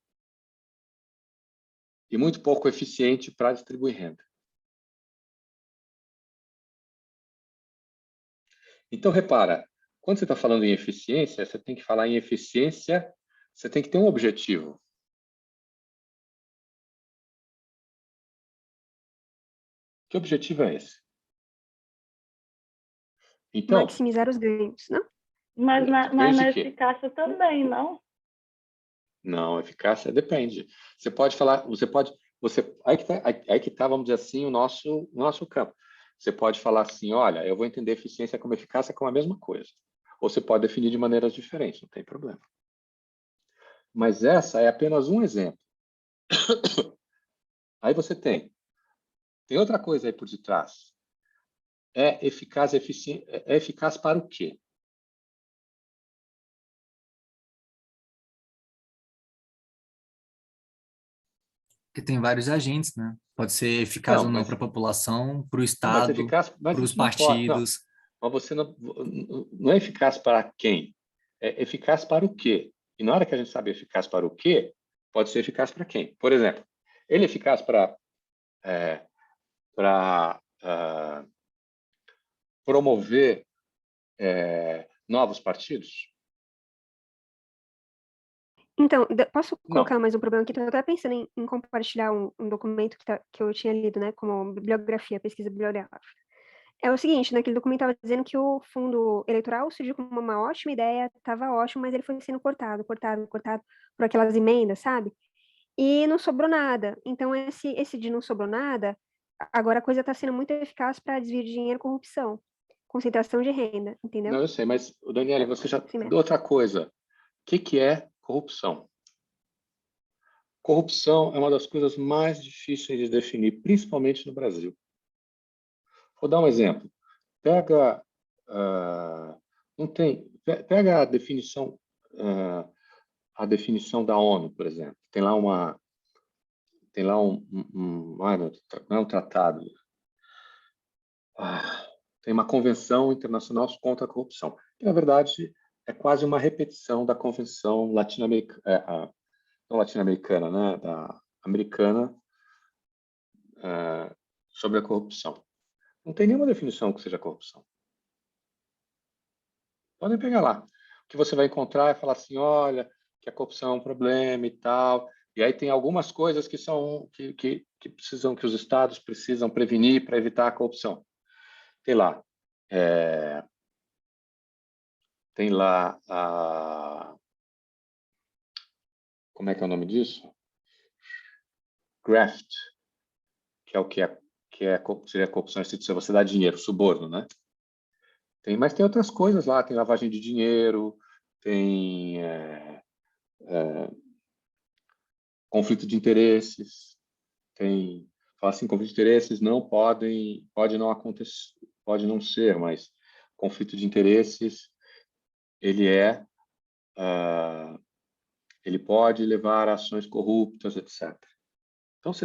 e muito pouco eficiente para distribuir renda. Então, repara, quando você está falando em eficiência, você tem que falar em eficiência, você tem que ter um objetivo. Que objetivo é esse? Então, maximizar os ganhos, não? Mas na ganhos de quê? eficácia também, não? Não, eficácia depende. Você pode falar, aí que tá, vamos dizer assim, o nosso campo. Você pode falar assim, olha, eu vou entender eficiência como eficácia como a mesma coisa. Ou você pode definir de maneiras diferentes, não tem problema. Mas essa é apenas um exemplo. Aí você tem outra coisa aí por detrás. É eficaz para o quê? Porque tem vários agentes, né? Pode ser eficaz ou não para a população, para o Estado, para os partidos. Mas você não é eficaz para quem? É eficaz para o quê? E na hora que a gente sabe eficaz para o quê, pode ser eficaz para quem? Por exemplo, ele é eficaz para promover novos partidos? Então, posso colocar Não. mais um problema aqui? Estou até pensando em compartilhar um documento que eu tinha lido, né, como bibliografia, pesquisa bibliográfica. É o seguinte, naquele documento estava dizendo que o fundo eleitoral surgiu como uma ótima ideia, estava ótimo, mas ele foi sendo cortado por aquelas emendas, sabe? E não sobrou nada. Então, esse de não sobrou nada, agora a coisa está sendo muito eficaz para desvio de dinheiro e corrupção, concentração de renda, entendeu? Não, eu sei, mas, Daniela, você já... Sim, mesmo. Outra coisa, o que é corrupção? Corrupção é uma das coisas mais difíceis de definir, principalmente no Brasil. Vou dar um exemplo. Pega a definição da ONU, por exemplo. Tem lá não é um tratado. Tem uma convenção internacional contra a corrupção, que na verdade é quase uma repetição da convenção latino-americana, não latino-americana, né, americana sobre a corrupção. Não tem nenhuma definição que seja corrupção. Podem pegar lá. O que você vai encontrar é falar assim, olha, que a corrupção é um problema e tal. E aí tem algumas coisas que são que precisam, que os estados precisam prevenir para evitar a corrupção. Tem lá, como é que é o nome disso? Graft, que é o seria a corrupção institucional, você dá dinheiro, suborno, né? Mas tem outras coisas lá, tem lavagem de dinheiro, tem conflito de interesses, fala assim, conflito de interesses pode não acontecer, pode não ser, mas conflito de interesses, ele pode levar a ações corruptas, etc. Então, o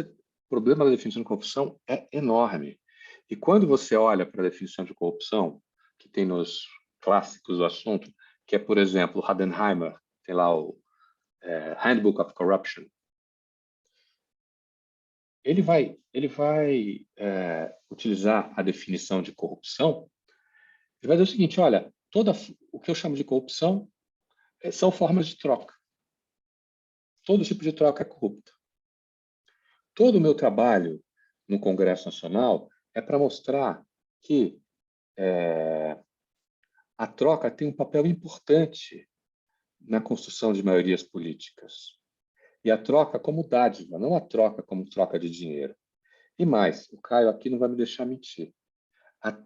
problema da definição de corrupção é enorme. E quando você olha para a definição de corrupção, que tem nos clássicos do assunto, que é, por exemplo, Hadenheimer, tem lá o Handbook of Corruption, ele vai utilizar a definição de corrupção, ele vai dizer o seguinte, olha, o que eu chamo de corrupção são formas de troca. Todo tipo de troca é corrupta. Todo o meu trabalho no Congresso Nacional é para mostrar que a troca tem um papel importante na construção de maiorias políticas. E a troca como dádiva, não a troca como troca de dinheiro. E mais, o Caio aqui não vai me deixar mentir. A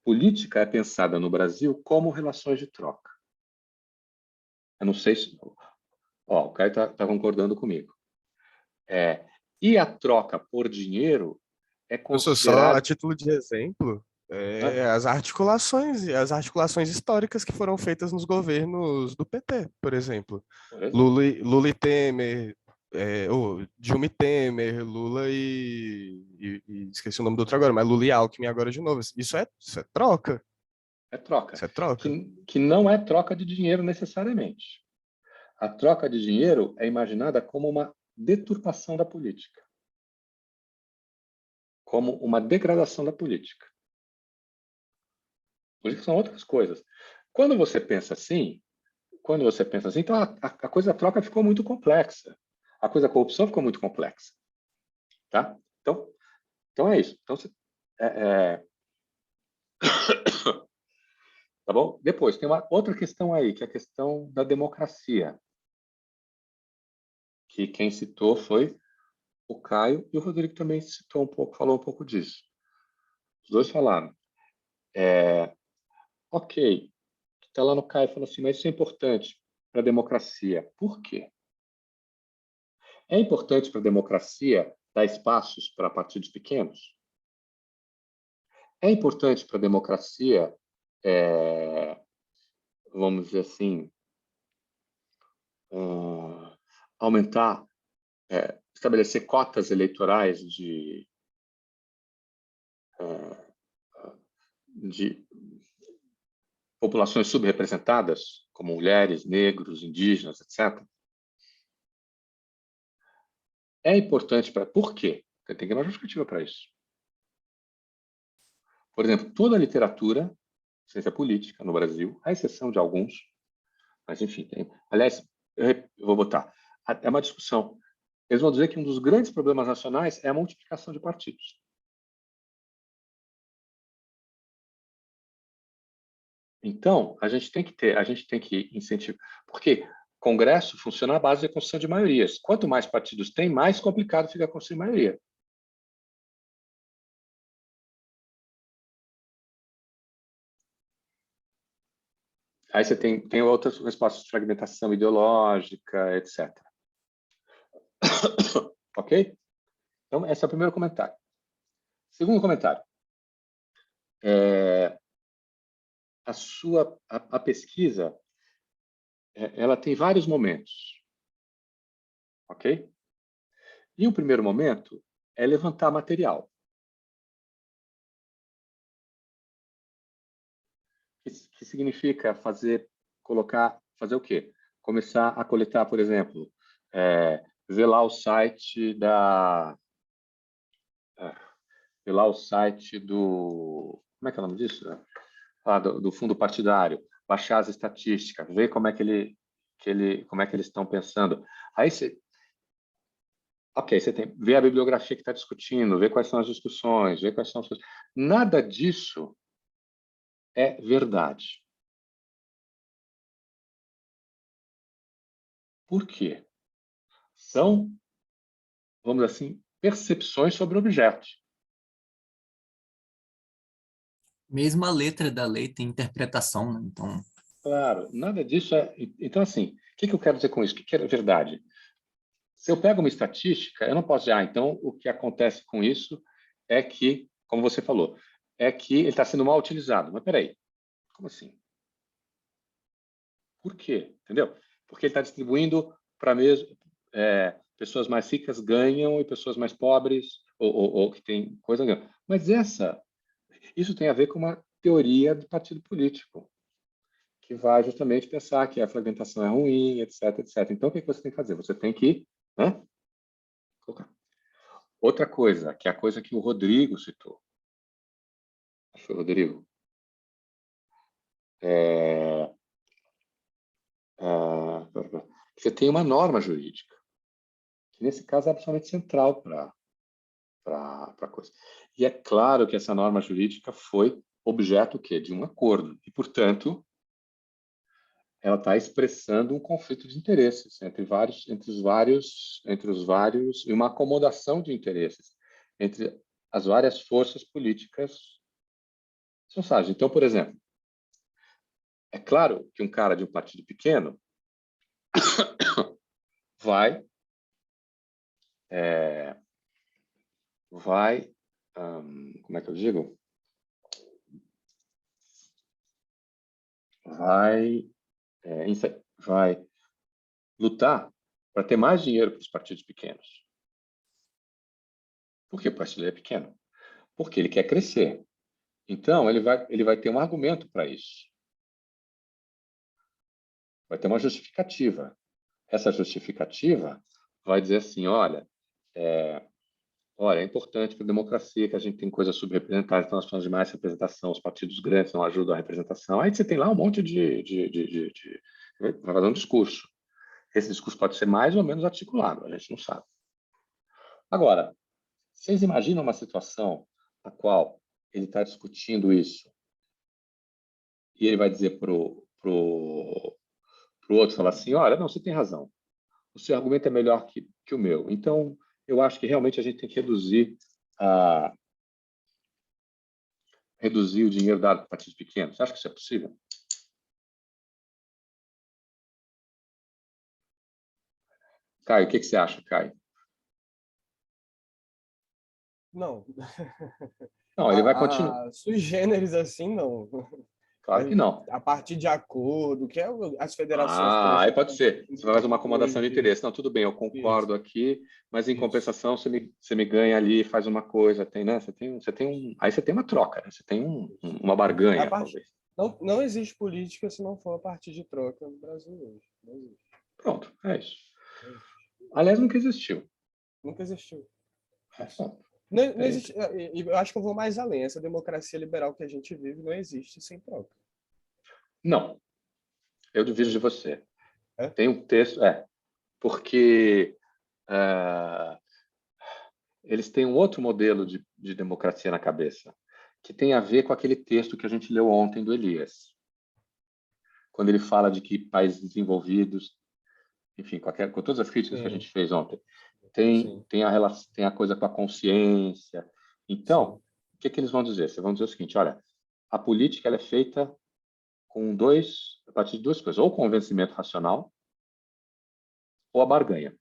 política é pensada no Brasil como relações de troca. Eu não sei se... o Caio está concordando comigo. E a troca por dinheiro é Professor, só considerada... a título de exemplo, as articulações históricas que foram feitas nos governos do PT, por exemplo. Lula e Temer, Dilma e Temer, Lula e esqueci o nome do outro agora, mas Lula e Alckmin agora de novo. Isso é troca. É troca. Isso é troca. Que não é troca de dinheiro necessariamente. A troca de dinheiro é imaginada como uma deturpação da política. Como uma degradação da política. Política são outras coisas. Quando você pensa assim, então a coisa da troca ficou muito complexa. A coisa da corrupção ficou muito complexa. Tá? Então é isso. Então, tá bom? Depois, tem uma outra questão aí, que é a questão da democracia. Que quem citou foi o Caio e o Rodrigo também citou falou um pouco disso. Os dois falaram. Ok, está lá no Caio falando assim, mas isso é importante para a democracia. Por quê? É importante para a democracia dar espaços para partidos pequenos? É importante para a democracia, vamos dizer assim, aumentar, estabelecer cotas eleitorais de populações subrepresentadas, como mulheres, negros, indígenas, etc. É importante para... Por quê? Porque tem que ter uma justificativa para isso. Por exemplo, toda a literatura, ciência política no Brasil, à exceção de alguns, mas enfim, tem... Aliás, eu vou botar. É uma discussão. Eles vão dizer que um dos grandes problemas nacionais é a multiplicação de partidos. Então, a gente tem que incentivar. Porque Congresso funciona à base da construção de maiorias. Quanto mais partidos tem, mais complicado fica a construir maioria. Aí você tem outras respostas de fragmentação ideológica, etc. Ok? Então, esse é o primeiro comentário. Segundo comentário. A pesquisa, ela tem vários momentos. Ok? E o primeiro momento é levantar material. Que significa fazer o quê? Começar a coletar, por exemplo, vê lá o site da... vê lá o site do... Como é que é o nome disso? Do fundo partidário. Baixar as estatísticas, ver como é que como é que eles estão pensando. Aí você... Ok, você tem... Vê a bibliografia que está discutindo, vê quais são as discussões, vê quais são as... Nada disso é verdade. Por quê? São, vamos dizer assim, percepções sobre objetos. Mesmo a letra da lei tem interpretação, né? Então, Claro, nada disso é... Então, assim, o que eu quero dizer com isso? O que é verdade? Se eu pego uma estatística, eu não posso dizer, então o que acontece com isso é que, como você falou, é que ele está sendo mal utilizado. Mas peraí, como assim? Por quê? Entendeu? Porque ele está distribuindo para mesmo... pessoas mais ricas ganham e pessoas mais pobres ou que têm coisa ganham. Mas isso tem a ver com uma teoria do partido político, que vai justamente pensar que a fragmentação é ruim, etc, etc. Então, o que você tem que fazer? Você tem que, né, colocar. Outra coisa, que é a coisa que o Rodrigo citou. Acho que foi o Rodrigo. Você tem uma norma jurídica, que nesse caso é absolutamente central para a coisa. E é claro que essa norma jurídica foi objeto o quê? De um acordo. E, portanto, ela está expressando um conflito de interesses entre os vários, e uma acomodação de interesses entre as várias forças políticas responsáveis. Então, por exemplo, é claro que um cara de um partido pequeno vai como é que eu digo? Vai lutar para ter mais dinheiro para os partidos pequenos. Por que o partido é pequeno? Porque ele quer crescer. Então, ele vai ter um argumento para isso. Vai ter uma justificativa. Essa justificativa vai dizer assim, olha, é importante para a democracia que a gente tem coisas subrepresentadas, então nós precisamos de mais representação, os partidos grandes não ajudam a representação. Aí você tem lá um monte vai fazer um discurso. Esse discurso pode ser mais ou menos articulado, a gente não sabe. Agora, vocês imaginam uma situação na qual ele está discutindo isso e ele vai dizer pro outro, falar assim, olha, não, você tem razão, o seu argumento é melhor que o meu, então eu acho que realmente a gente tem que reduzir o dinheiro dado para partidos pequenos. Você acha que isso é possível? Caio, o que você acha, Caio? Não. Não, ele vai continuar. Sui generis assim, não. Claro que não. A partir de acordo, que é as federações, por Aí exemplo. pode ser. Você faz uma acomodação de interesse. Não, tudo bem, eu concordo aqui, mas em compensação você me ganha ali, faz uma coisa, tem, né? Aí você tem uma troca, né? Você tem uma barganha, talvez. Não existe política se não for a partir de troca no Brasil hoje. Não existe. Pronto, é isso. Aliás, nunca existiu. Nunca existiu. Bom, Não existe, eu acho que eu vou mais além. Essa democracia liberal que a gente vive não existe sem troca. Não, eu divido de você. É? Tem um texto, porque eles têm um outro modelo de democracia na cabeça, que tem a ver com aquele texto que a gente leu ontem do Elias, quando ele fala de que países desenvolvidos, enfim, com todas as críticas que a gente fez ontem, tem a coisa com a consciência. Então, o que eles vão dizer? Vocês vão dizer o seguinte, olha, a política ela é feita a partir de duas coisas, ou o convencimento racional, ou a barganha.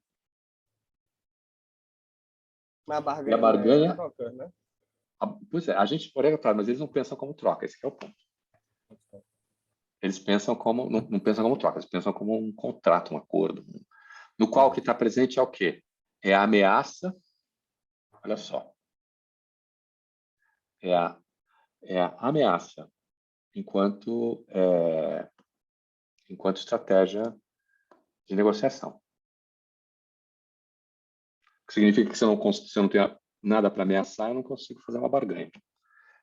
Mas a barganha, E a barganha não é troca, né? Pois é, a gente pode claro, mas eles não pensam como troca, esse é o ponto. Eles pensam não pensam como troca, eles pensam como um contrato, um acordo, no qual o que está presente é o quê? É a ameaça, olha só, é a ameaça enquanto estratégia de negociação. que significa que se eu não tenho nada para ameaçar, eu não consigo fazer uma barganha.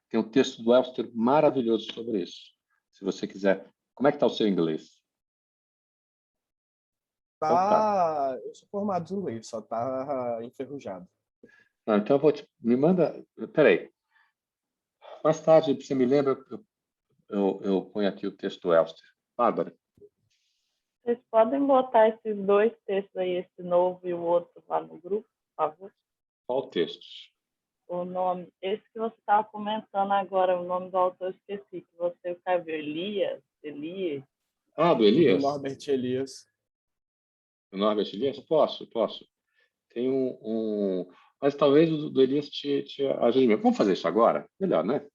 Tem um texto do Elster maravilhoso sobre isso. Se você quiser. Como é que está o seu inglês? Eu sou formado em inglês, só tá enferrujado. Não, então me manda. Peraí. Mais tarde, você me lembra, eu ponho aqui o texto do Elster. Bárbara. Vocês podem botar esses dois textos aí, esse novo e o outro lá no grupo, por favor? Qual texto? O nome, esse que você estava comentando agora, o nome do autor eu esqueci, que você escreveu, Elias. Ah, do Elias? Do Norbert Elias. Do Norbert Elias? Posso. Tem mas talvez o do Elias te ajude mesmo. Vamos fazer isso agora? Melhor, né?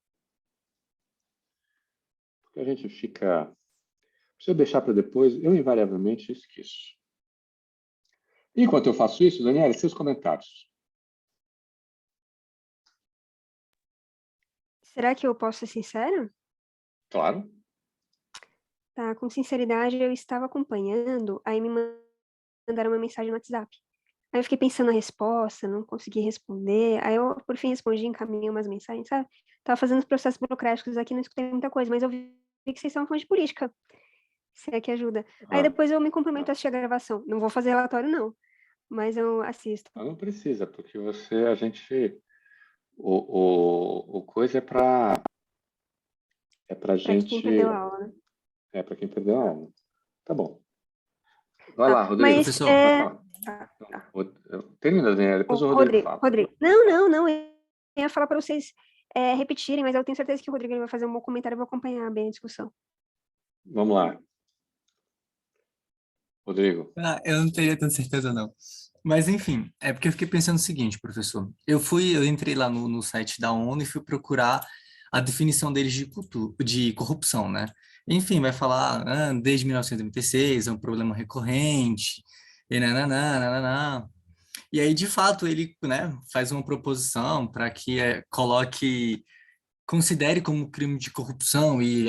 Porque a gente fica... Se eu deixar para depois, eu invariavelmente esqueço. Enquanto eu faço isso, Daniela, seus comentários. Será que eu posso ser sincera? Claro. Tá, com sinceridade, eu estava acompanhando, aí me mandaram uma mensagem no WhatsApp. Aí eu fiquei pensando na resposta, não consegui responder. Aí eu, por fim, respondi, encaminhei umas mensagens, sabe? Tava fazendo os processos burocráticos aqui, não escutei muita coisa, mas eu vi que vocês estavam falando de política. Se é que ajuda. Aí depois eu me comprometo a assistir a gravação. Não vou fazer relatório, não, mas eu assisto. Não precisa, porque a gente... O coisa é para Pra gente... quem perdeu a aula, né? É para quem perdeu a aula. Tá bom. Vai Tá, lá, Rodrigo. mas, Professor. Vai falar. tá. Termina, Daniela, depois o Rodrigo fala. Rodrigo. Não. Eu ia falar para vocês repetirem, mas eu tenho certeza que o Rodrigo vai fazer um bom comentário e eu vou acompanhar bem a discussão. Vamos lá. Rodrigo. Eu não teria tanta certeza, não. Mas, enfim, é porque eu fiquei pensando o seguinte, professor. Eu entrei lá no site da ONU e fui procurar a definição deles de corrupção, né? Enfim, vai falar, desde 1996, é um problema recorrente, e nananã. E aí, de fato, ele, né, faz uma proposição para que considere como crime de corrupção e,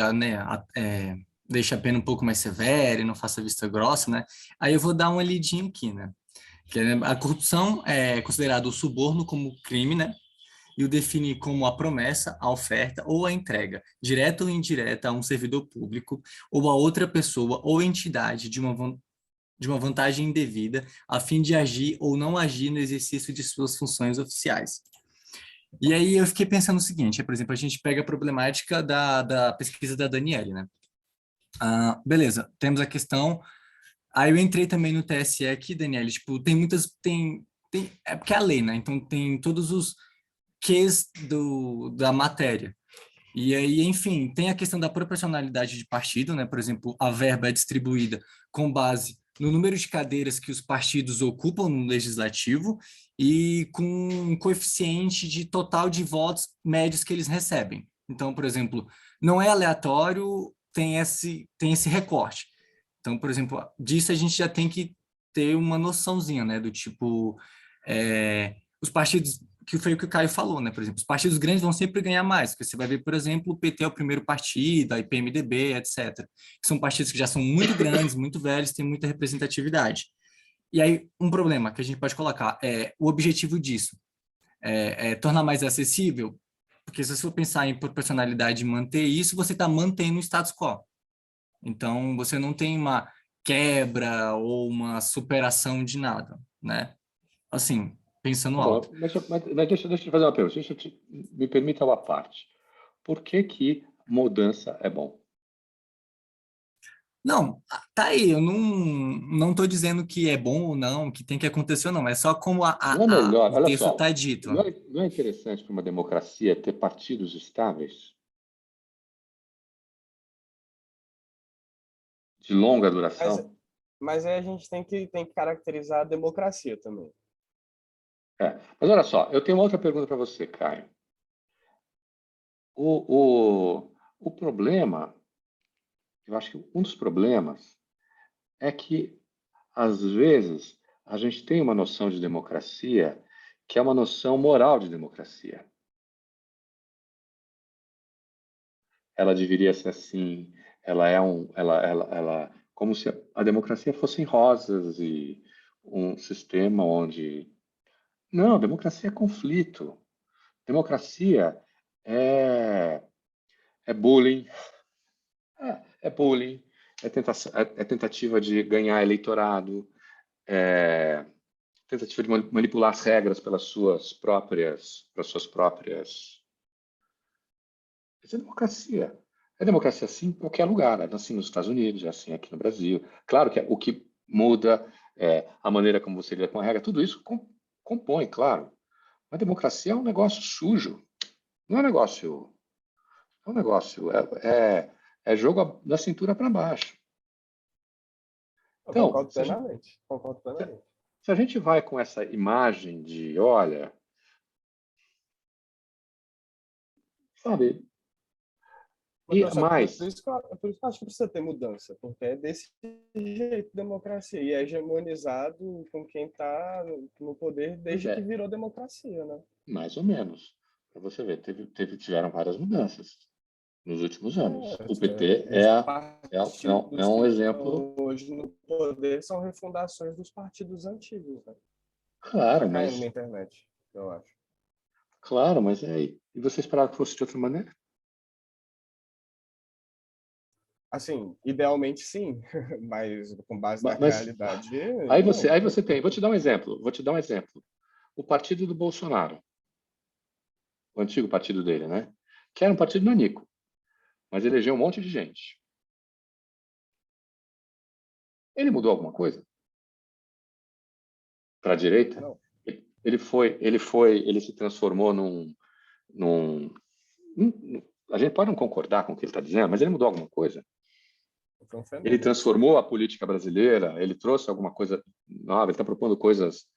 deixe a pena um pouco mais severa e não faça vista grossa, né? Aí eu vou dar uma lidinha aqui, né? Que a corrupção é considerado o suborno como crime, né? E o define como a promessa, a oferta ou a entrega, direta ou indireta, a um servidor público ou a outra pessoa ou entidade de uma vantagem indevida, a fim de agir ou não agir no exercício de suas funções oficiais. E aí eu fiquei pensando o seguinte, por exemplo, a gente pega a problemática da pesquisa da Daniele, né? Beleza, temos a questão. Aí eu entrei também no TSE aqui, Daniele, tipo, é porque é a lei, né? Então tem todos os Qs da matéria. E aí, enfim, tem a questão da proporcionalidade de partido, né? Por exemplo, a verba é distribuída com base no número de cadeiras que os partidos ocupam no legislativo e com um coeficiente de total de votos médios que eles recebem. Então, por exemplo, não é aleatório, tem esse recorte. Então, por exemplo, disso a gente já tem que ter uma noçãozinha, né? Do tipo, os partidos, que foi o que o Caio falou, né? Por exemplo, os partidos grandes vão sempre ganhar mais, porque você vai ver, por exemplo, o PT é o primeiro partido, a PMDB, etc. Que são partidos que já são muito grandes, muito velhos, têm muita representatividade. E aí, um problema que a gente pode colocar é o objetivo disso é tornar mais acessível, porque se você for pensar em proporcionalidade e manter isso, você está mantendo o status quo. Então, você não tem uma quebra ou uma superação de nada, né? Assim, pensando alto. Mas deixa eu te fazer uma pergunta. Me permita uma parte. Por que mudança é bom? Não, tá aí, eu não estou dizendo que é bom ou não, que tem que acontecer ou não, é só como Não é melhor, o olha texto só, está dito. não é interessante para uma democracia ter partidos estáveis? De longa duração? Mas aí a gente tem que caracterizar a democracia também. Mas olha só, eu tenho uma outra pergunta para você, Caio. O problema, eu acho que um dos problemas é que, às vezes, a gente tem uma noção de democracia que é uma noção moral de democracia. Ela deveria ser assim, como se a democracia fossem rosas e um sistema onde Não, democracia é conflito. Democracia é, é bullying, é bullying, é tentativa de ganhar eleitorado, é tentativa de manipular as regras para suas próprias. Isso é democracia. É democracia assim em qualquer lugar, é assim nos Estados Unidos, é assim aqui no Brasil. Claro que o que muda é a maneira como você lida com a regra, tudo isso compõe, claro. Mas democracia é um negócio sujo, não é um negócio. É um negócio, é jogo da cintura para baixo. Eu Então, concordo plenamente. Concordo plenamente. se a gente vai com essa imagem de, olha, sabe, Mas, e professor, mais, por isso que eu acho que precisa ter mudança, porque é desse jeito democracia, e é hegemonizado com quem está no poder pois desde que virou democracia, né? mais ou menos. Para você ver, tiveram várias mudanças nos últimos anos. O PT Os é partidos um que exemplo, estão hoje no poder são refundações dos partidos antigos, né? claro, Tá caindo na mas, internet, eu acho. claro, mas e você esperava que fosse de outra maneira? Assim, idealmente sim, mas com base na Mas realidade, aí não. você tem, vou te dar um exemplo. O partido do Bolsonaro, o antigo partido dele, né? Que era um partido nanico, mas elegeu um monte de gente. Ele mudou alguma coisa para a direita? Não. Ele se transformou a gente pode não concordar com o que ele está dizendo, mas ele mudou alguma coisa. Foi um Ele fenômeno. transformou a política brasileira, ele trouxe alguma coisa nova, ele está propondo coisas.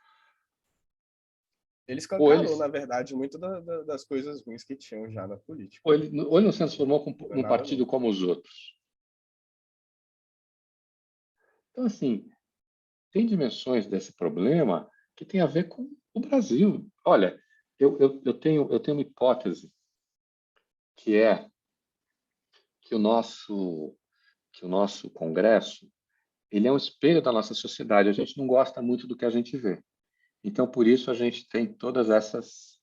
Ele Ou ele, escancarou, na verdade, muito das coisas ruins que tinham já na política. ou ele não se transformou Não é num nada partido novo. como os outros. Então, assim, tem dimensões desse problema que tem a ver com o Brasil. Olha, eu tenho uma hipótese que é que o nosso Congresso ele é um espelho da nossa sociedade. A gente não gosta muito do que a gente vê. Então, por isso, a gente tem todas essas.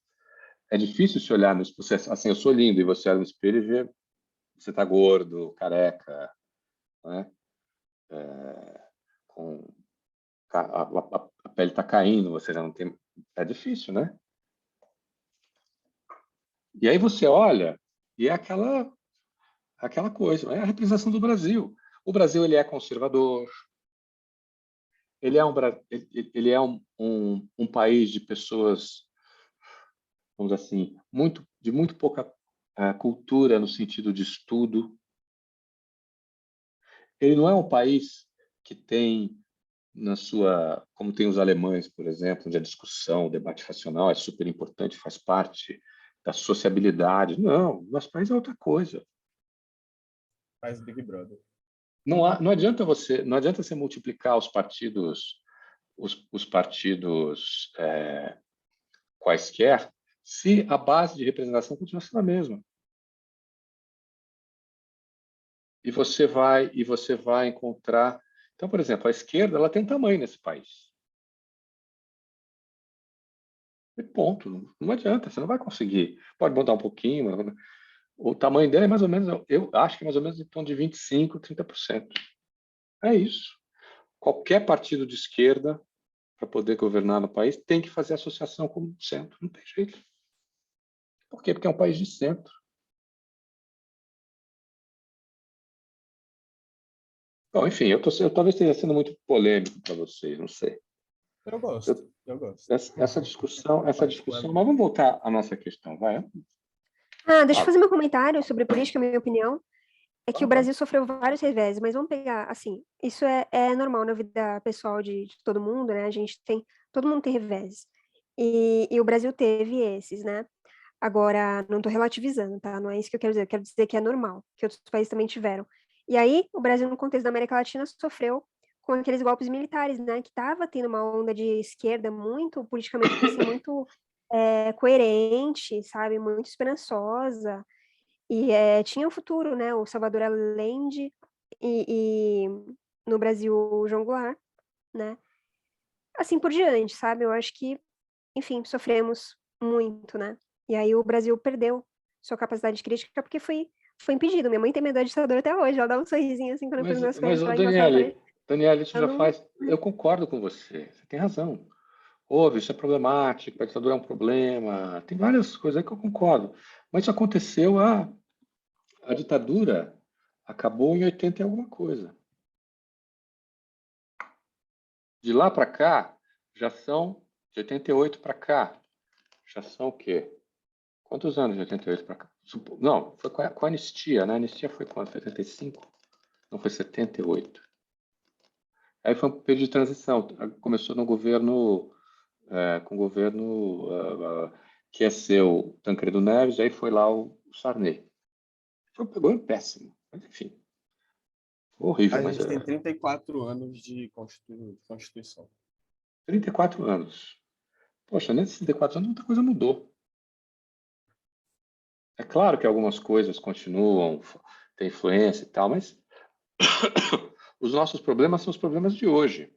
É difícil se olhar no espelho. Assim, eu sou lindo e você olha no espelho e vê você está gordo, careca, né? Com a pele está caindo, você já não tem. É difícil, né? E aí você olha e é aquela coisa, é a representação do Brasil. O Brasil ele é conservador, ele é um país de pessoas, vamos dizer assim, de muito pouca cultura no sentido de estudo. Ele não é um país que tem como tem os alemães, por exemplo, onde a discussão, o debate racional é super importante, faz parte da sociabilidade. Não, nosso país é outra coisa. Faz Big Brother. Não adianta você multiplicar os partidos, os partidos quaisquer, se a base de representação continua sendo a mesma. E você vai encontrar. Então, por exemplo, a esquerda ela tem tamanho nesse país. E ponto. Não adianta, você não vai conseguir. Pode mudar um pouquinho, mas o tamanho dela é mais ou menos, eu acho que é mais ou menos em torno de 25%, 30%. É isso. Qualquer partido de esquerda, para poder governar no país, tem que fazer associação com o centro. Não tem jeito. Por quê? Porque é um país de centro. Bom, enfim, eu talvez esteja sendo muito polêmico para vocês, não sei. Eu gosto. Essa discussão, mas vamos voltar à nossa questão, vai? Deixa eu fazer meu comentário sobre política, minha opinião. É que o Brasil sofreu vários reveses, mas vamos pegar, assim, isso é normal na vida pessoal de todo mundo, né? Todo mundo tem reveses. E o Brasil teve esses, né? Agora, não estou relativizando, tá? Não é isso que eu quero dizer que é normal, que outros países também tiveram. E aí, o Brasil, no contexto da América Latina, sofreu com aqueles golpes militares, né? Que estava tendo uma onda de esquerda muito, politicamente, assim, muito coerente, sabe? Muito esperançosa. E tinha um futuro, né? O Salvador Allende e no Brasil o João Goulart, né? Assim por diante, sabe? Eu acho que enfim, sofremos muito, né? E aí o Brasil perdeu sua capacidade crítica porque foi impedido. Minha mãe tem medo da ditadura até hoje, ela dá um sorrisinho assim quando eu pergunto as coisas pra ela, enquanto ela vai. Daniele, isso Eu já não... faz... Eu concordo com você, você tem razão. Houve, isso é problemático, a ditadura é um problema, tem várias coisas aí que eu concordo. Mas isso aconteceu, a ditadura acabou em 80 e alguma coisa. De lá para cá, já são, de 88 para cá, já são o quê? Quantos anos de 88 para cá? Não, foi com a anistia, né? A anistia foi quando? 75? Não, foi 78. Aí foi um período de transição. Começou no governo, com o governo que ia ser o Tancredo Neves, aí foi lá o Sarney. Foi um governo péssimo, mas enfim. Horrível, A mas gente tem 34 anos de Constituição. 34 anos. Poxa, nesses 34 anos muita coisa mudou. É claro que algumas coisas continuam, tem influência e tal, mas os nossos problemas são os problemas de hoje.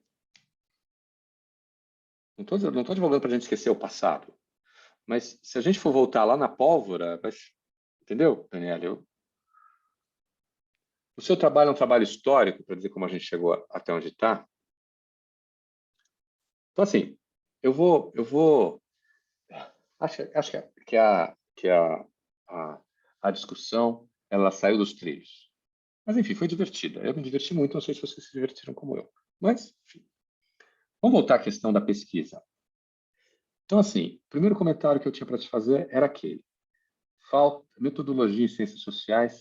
Não estou advogando para a gente esquecer o passado, mas se a gente for voltar lá na pólvora, entendeu, Daniel? O seu trabalho é um trabalho histórico, para dizer como a gente chegou até onde está. Então, assim, eu vou acho que a discussão ela saiu dos trilhos. Mas, enfim, foi divertida. Eu me diverti muito, não sei se vocês se divertiram como eu. Mas, enfim. Vamos voltar à questão da pesquisa. Então, assim, o primeiro comentário que eu tinha para te fazer era aquele. Metodologia em ciências sociais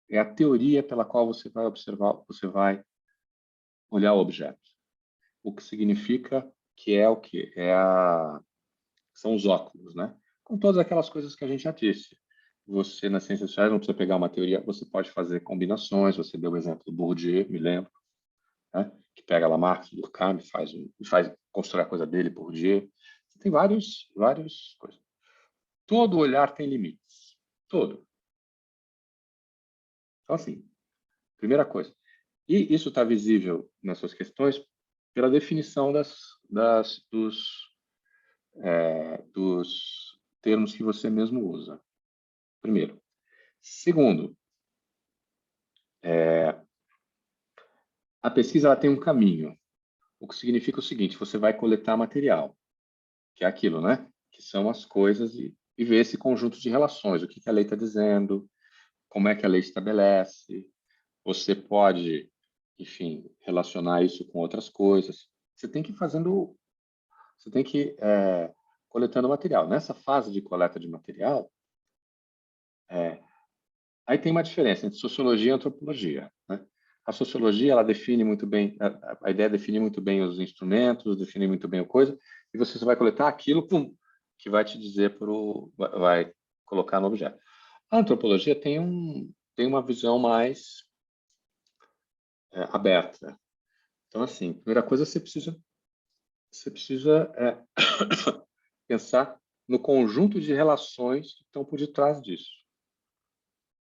é a teoria pela qual você vai observar, você vai olhar o objeto. O que significa que é o quê? São os óculos, né? Com todas aquelas coisas que a gente já disse. Você, nas ciências sociais, não precisa pegar uma teoria, você pode fazer combinações. Você deu o exemplo do Bourdieu, me lembro, né? Que pega Lamarck, Durkheim, faz constrói a coisa dele, Bourdieu. Tem várias coisas. Todo olhar tem limites. Todo. Então, assim, primeira coisa. E isso está visível nas suas questões pela definição dos termos que você mesmo usa. Primeiro. Segundo, a pesquisa ela tem um caminho, o que significa o seguinte: você vai coletar material, que é aquilo, né? Que são as coisas e ver esse conjunto de relações, o que a lei está dizendo, como é que a lei estabelece. Você pode, enfim, relacionar isso com outras coisas. Você tem que coletando material. Nessa fase de coleta de material, aí tem uma diferença entre sociologia e antropologia, né? A sociologia, ela define muito bem, a ideia é definir muito bem os instrumentos, definir muito bem a coisa, e você só vai coletar aquilo, que vai te dizer vai colocar no objeto. A antropologia tem uma visão mais aberta. Então, assim, primeira coisa, você precisa pensar no conjunto de relações que estão por detrás disso.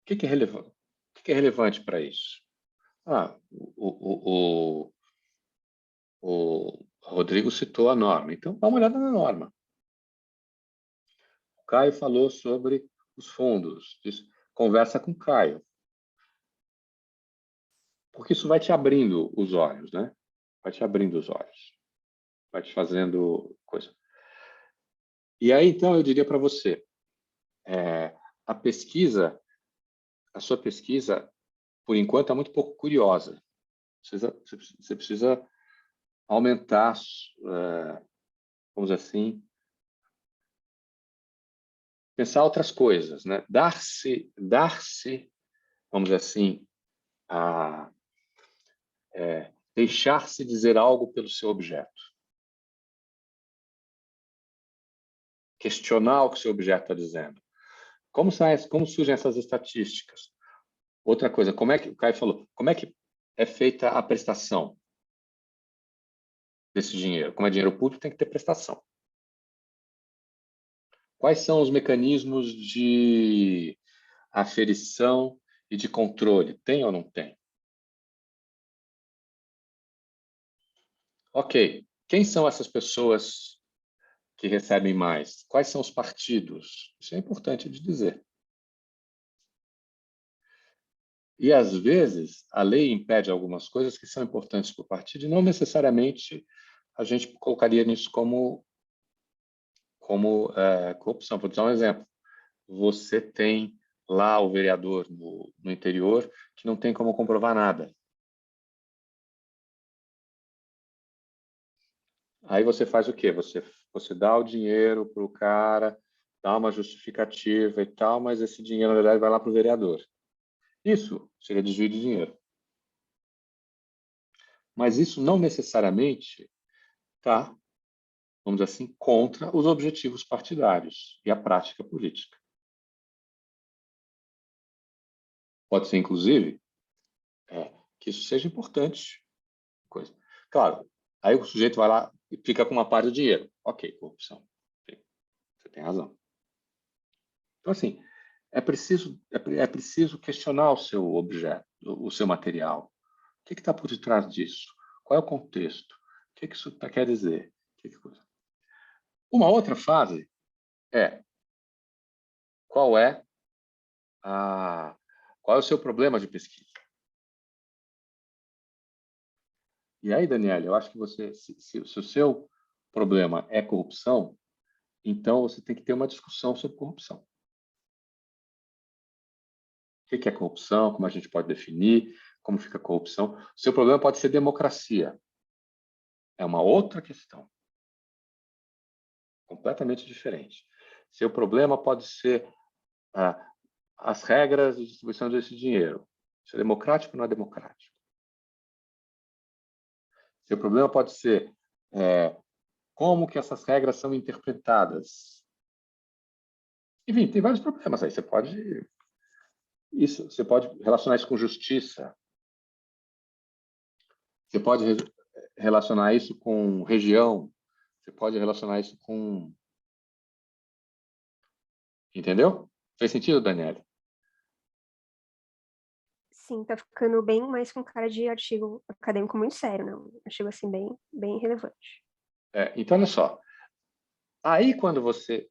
O que é relevante? O que é relevante para isso? O Rodrigo citou a norma. Então, dá uma olhada na norma. O Caio falou sobre os fundos. Conversa com o Caio. Porque isso vai te abrindo os olhos, né? Vai te abrindo os olhos. Vai te fazendo coisa. E aí, então, eu diria para você, a sua pesquisa, por enquanto, é muito pouco curiosa. Você precisa aumentar, vamos dizer assim, pensar outras coisas, né? Dar-se, vamos dizer assim, deixar-se dizer algo pelo seu objeto. Questionar o que o seu objeto está dizendo. Como surgem essas estatísticas? Outra coisa, como é que o Caio falou? Como é que é feita a prestação desse dinheiro? Como é dinheiro público, tem que ter prestação. Quais são os mecanismos de aferição e de controle? Tem ou não tem? Ok. Quem são essas pessoas que recebem mais? Quais são os partidos? Isso é importante de dizer. E, às vezes, a lei impede algumas coisas que são importantes para o partido e não necessariamente a gente colocaria nisso como corrupção. Vou dar um exemplo. Você tem lá o vereador no interior que não tem como comprovar nada. Aí você faz o quê? Você dá o dinheiro para o cara, dá uma justificativa e tal, mas esse dinheiro, na verdade, vai lá para o vereador. Isso seria desvio de dinheiro. Mas isso não necessariamente está, vamos dizer assim, contra os objetivos partidários e a prática política. Pode ser, inclusive, que isso seja importante. Coisa. Claro, aí o sujeito vai lá e fica com uma parte do dinheiro. Ok, corrupção. Você tem razão. Então, assim, é preciso questionar o seu objeto, o seu material. O que está por detrás disso? Qual é o contexto? O que isso quer dizer? Uma outra fase é qual é o seu problema de pesquisa? E aí, Daniela, eu acho que se o seu problema é corrupção, então você tem que ter uma discussão sobre corrupção. O que é corrupção? Como a gente pode definir? Como fica a corrupção? O seu problema pode ser democracia. É uma outra questão. Completamente diferente. Seu problema pode ser as regras de distribuição desse dinheiro. Isso é democrático ou não é democrático? Seu problema pode ser como que essas regras são interpretadas. Enfim, tem vários problemas aí. Você pode relacionar isso com justiça. Você pode relacionar isso com região. Você pode relacionar isso com... Entendeu? Fez sentido, Daniela? Sim, tá ficando bem mais com cara de artigo acadêmico muito sério, né? Um artigo, assim, bem relevante. Então, olha só. Aí, quando você...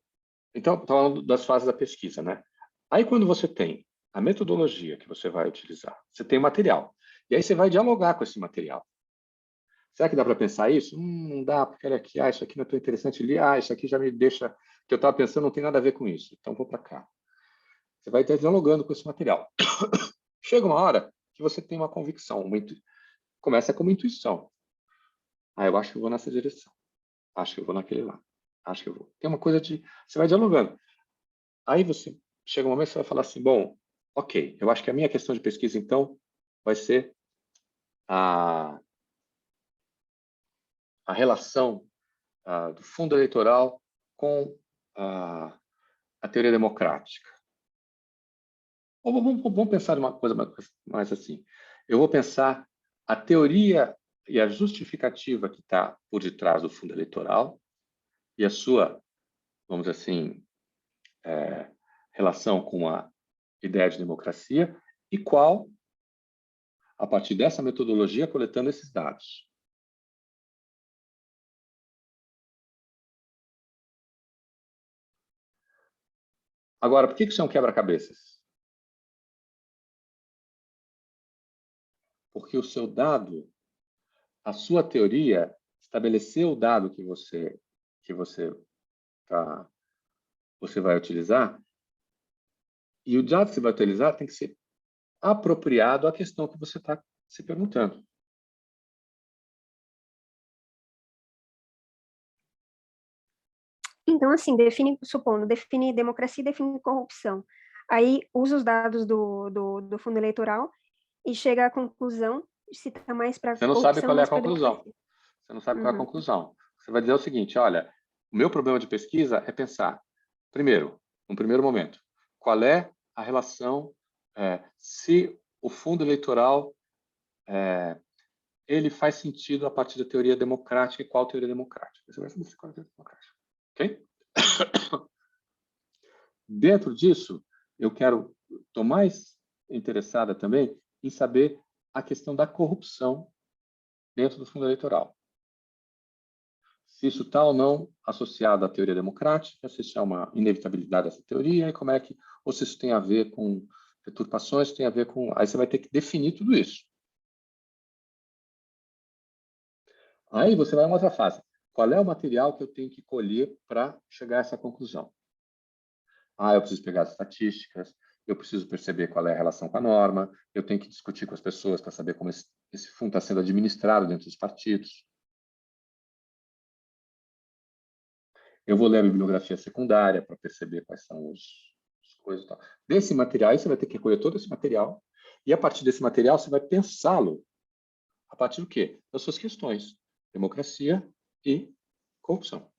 Então, estou falando das fases da pesquisa, né? Aí, quando você tem a metodologia que você vai utilizar, você tem o material. E aí você vai dialogar com esse material. Será que dá para pensar isso? Não dá, porque olha aqui, isso aqui não é tão interessante ali, isso aqui já me deixa... O que eu estava pensando não tem nada a ver com isso, então vou para cá. Você vai estar dialogando com esse material. Chega uma hora que você tem uma convicção, começa como intuição. Eu acho que eu vou nessa direção. Acho que eu vou naquele lá. Acho que eu vou. Tem uma coisa de... Você vai dialogando. Aí você chega um momento que você vai falar assim, bom, ok, eu acho que a minha questão de pesquisa, então, vai ser a relação do fundo eleitoral com a teoria democrática. Ou vamos pensar em uma coisa mais assim. Eu vou pensar a teoria e a justificativa que está por detrás do fundo eleitoral e a sua, vamos dizer assim, relação com a ideia de democracia e qual, a partir dessa metodologia, coletando esses dados. Agora, por que isso é um quebra-cabeças? Porque o seu dado, a sua teoria, estabeleceu o dado que você vai utilizar, e o dado que você vai utilizar tem que ser apropriado à questão que você está se perguntando. Então, assim, define democracia e define corrupção. Aí usa os dados do fundo eleitoral e chega à conclusão se está mais para Você não sabe corrupção qual é ou a para conclusão. democracia. Você não sabe qual é a conclusão. Você vai dizer o seguinte, olha, o meu problema de pesquisa é pensar, primeiro, num primeiro momento, qual é a relação, se o fundo eleitoral ele faz sentido a partir da teoria democrática e qual teoria democrática. Você vai saber qual é a teoria democrática. Ok? Dentro disso, estou mais interessada também em saber a questão da corrupção dentro do fundo eleitoral. se isso está ou não associado à teoria democrática, se isso é uma inevitabilidade dessa teoria, e como é que, ou se isso tem a ver com deturpações, tem a ver com... Aí você vai ter que definir tudo isso. Aí você vai a uma outra fase. Qual é o material que eu tenho que colher para chegar a essa conclusão? Eu preciso pegar as estatísticas, eu preciso perceber qual é a relação com a norma, eu tenho que discutir com as pessoas para saber como esse fundo está sendo administrado dentro dos partidos. Eu vou ler a bibliografia secundária para perceber quais são as coisas e tal. Desse material, aí você vai ter que recolher todo esse material, e a partir desse material você vai pensá-lo a partir do quê? Das suas questões. Democracia e corrupção.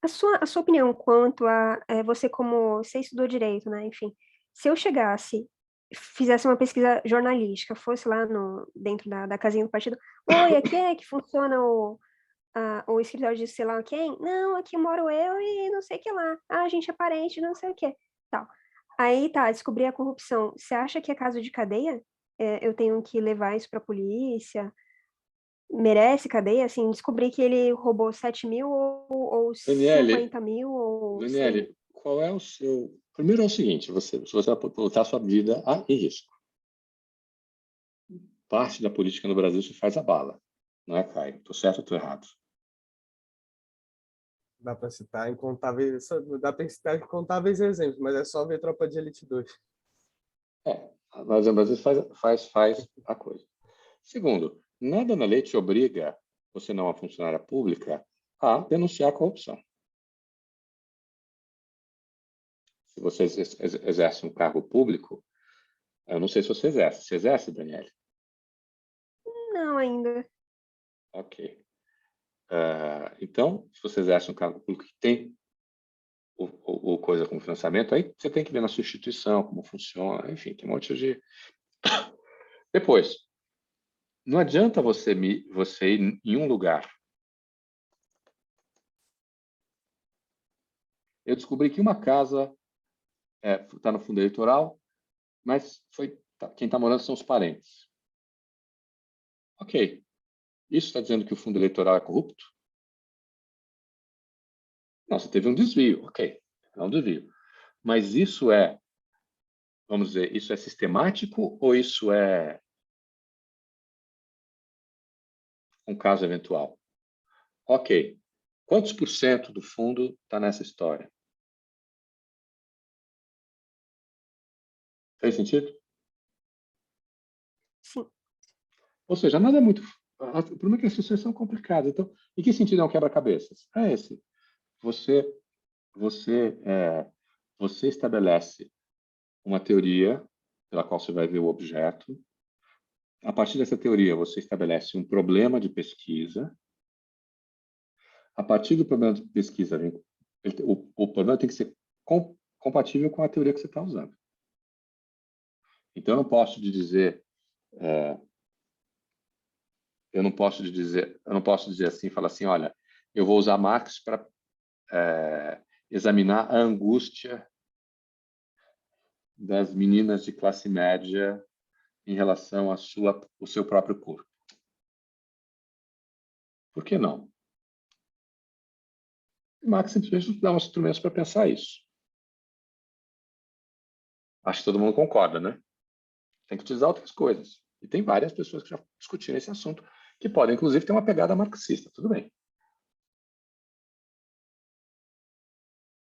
A sua opinião quanto a você como... Você estudou direito, né? Enfim, se eu chegasse, fizesse uma pesquisa jornalística, fosse lá dentro da casinha do partido, oi, aqui é que funciona o escritório de sei lá quem? Não, aqui moro eu e não sei o que lá. A gente é parente, não sei o que. Tal. Aí tá, descobri a corrupção. Você acha que é caso de cadeia? Eu tenho que levar isso pra polícia? Merece cadeia? Assim, descobrir que ele roubou 7 mil ou Daniele, 50 mil ou 100 mil. Daniele, qual é o seu... Primeiro é o seguinte, você vai botar a sua vida em risco. Parte da política no Brasil se faz a bala. Não é, Caio? Estou certo ou estou errado? Dá para citar incontáveis exemplos, mas é só ver Tropa de Elite 2. Mas o Brasil faz a coisa. Segundo, nada na lei te obriga, você não é uma funcionária pública, a denunciar a corrupção. Se você exerce um cargo público, eu não sei se você exerce. Você exerce, Daniele? Não, ainda. Ok. Então, se você exerce um cargo público que tem o coisa como financiamento, aí você tem que ver na sua instituição como funciona, enfim, tem um monte de... Depois, não adianta você ir em um lugar. Eu descobri que uma casa está no fundo eleitoral, mas quem está morando são os parentes. Ok. Isso está dizendo que o fundo eleitoral é corrupto? Não, você teve um desvio. Ok, é um desvio. Mas isso vamos dizer, isso é sistemático ou isso é um caso eventual? Ok. Quantos por cento do fundo está nessa história? Fez sentido? Sim. Ou seja, nada é muito... O problema é que as situações são complicadas. Então, em que sentido é um quebra-cabeças? É esse. Você estabelece uma teoria pela qual você vai ver o objeto. A partir dessa teoria, você estabelece um problema de pesquisa. A partir do problema de pesquisa, o problema tem que ser compatível com a teoria que você está usando. Então, eu não posso te dizer... eu não posso dizer assim, falar assim, olha, eu vou usar Marx para examinar a angústia das meninas de classe média em relação ao seu próprio corpo. Por que não? Marx simplesmente dá uns instrumentos para pensar isso. Acho que todo mundo concorda, né? Tem que utilizar outras coisas. E tem várias pessoas que já discutiram esse assunto, que podem, inclusive, ter uma pegada marxista. Tudo bem.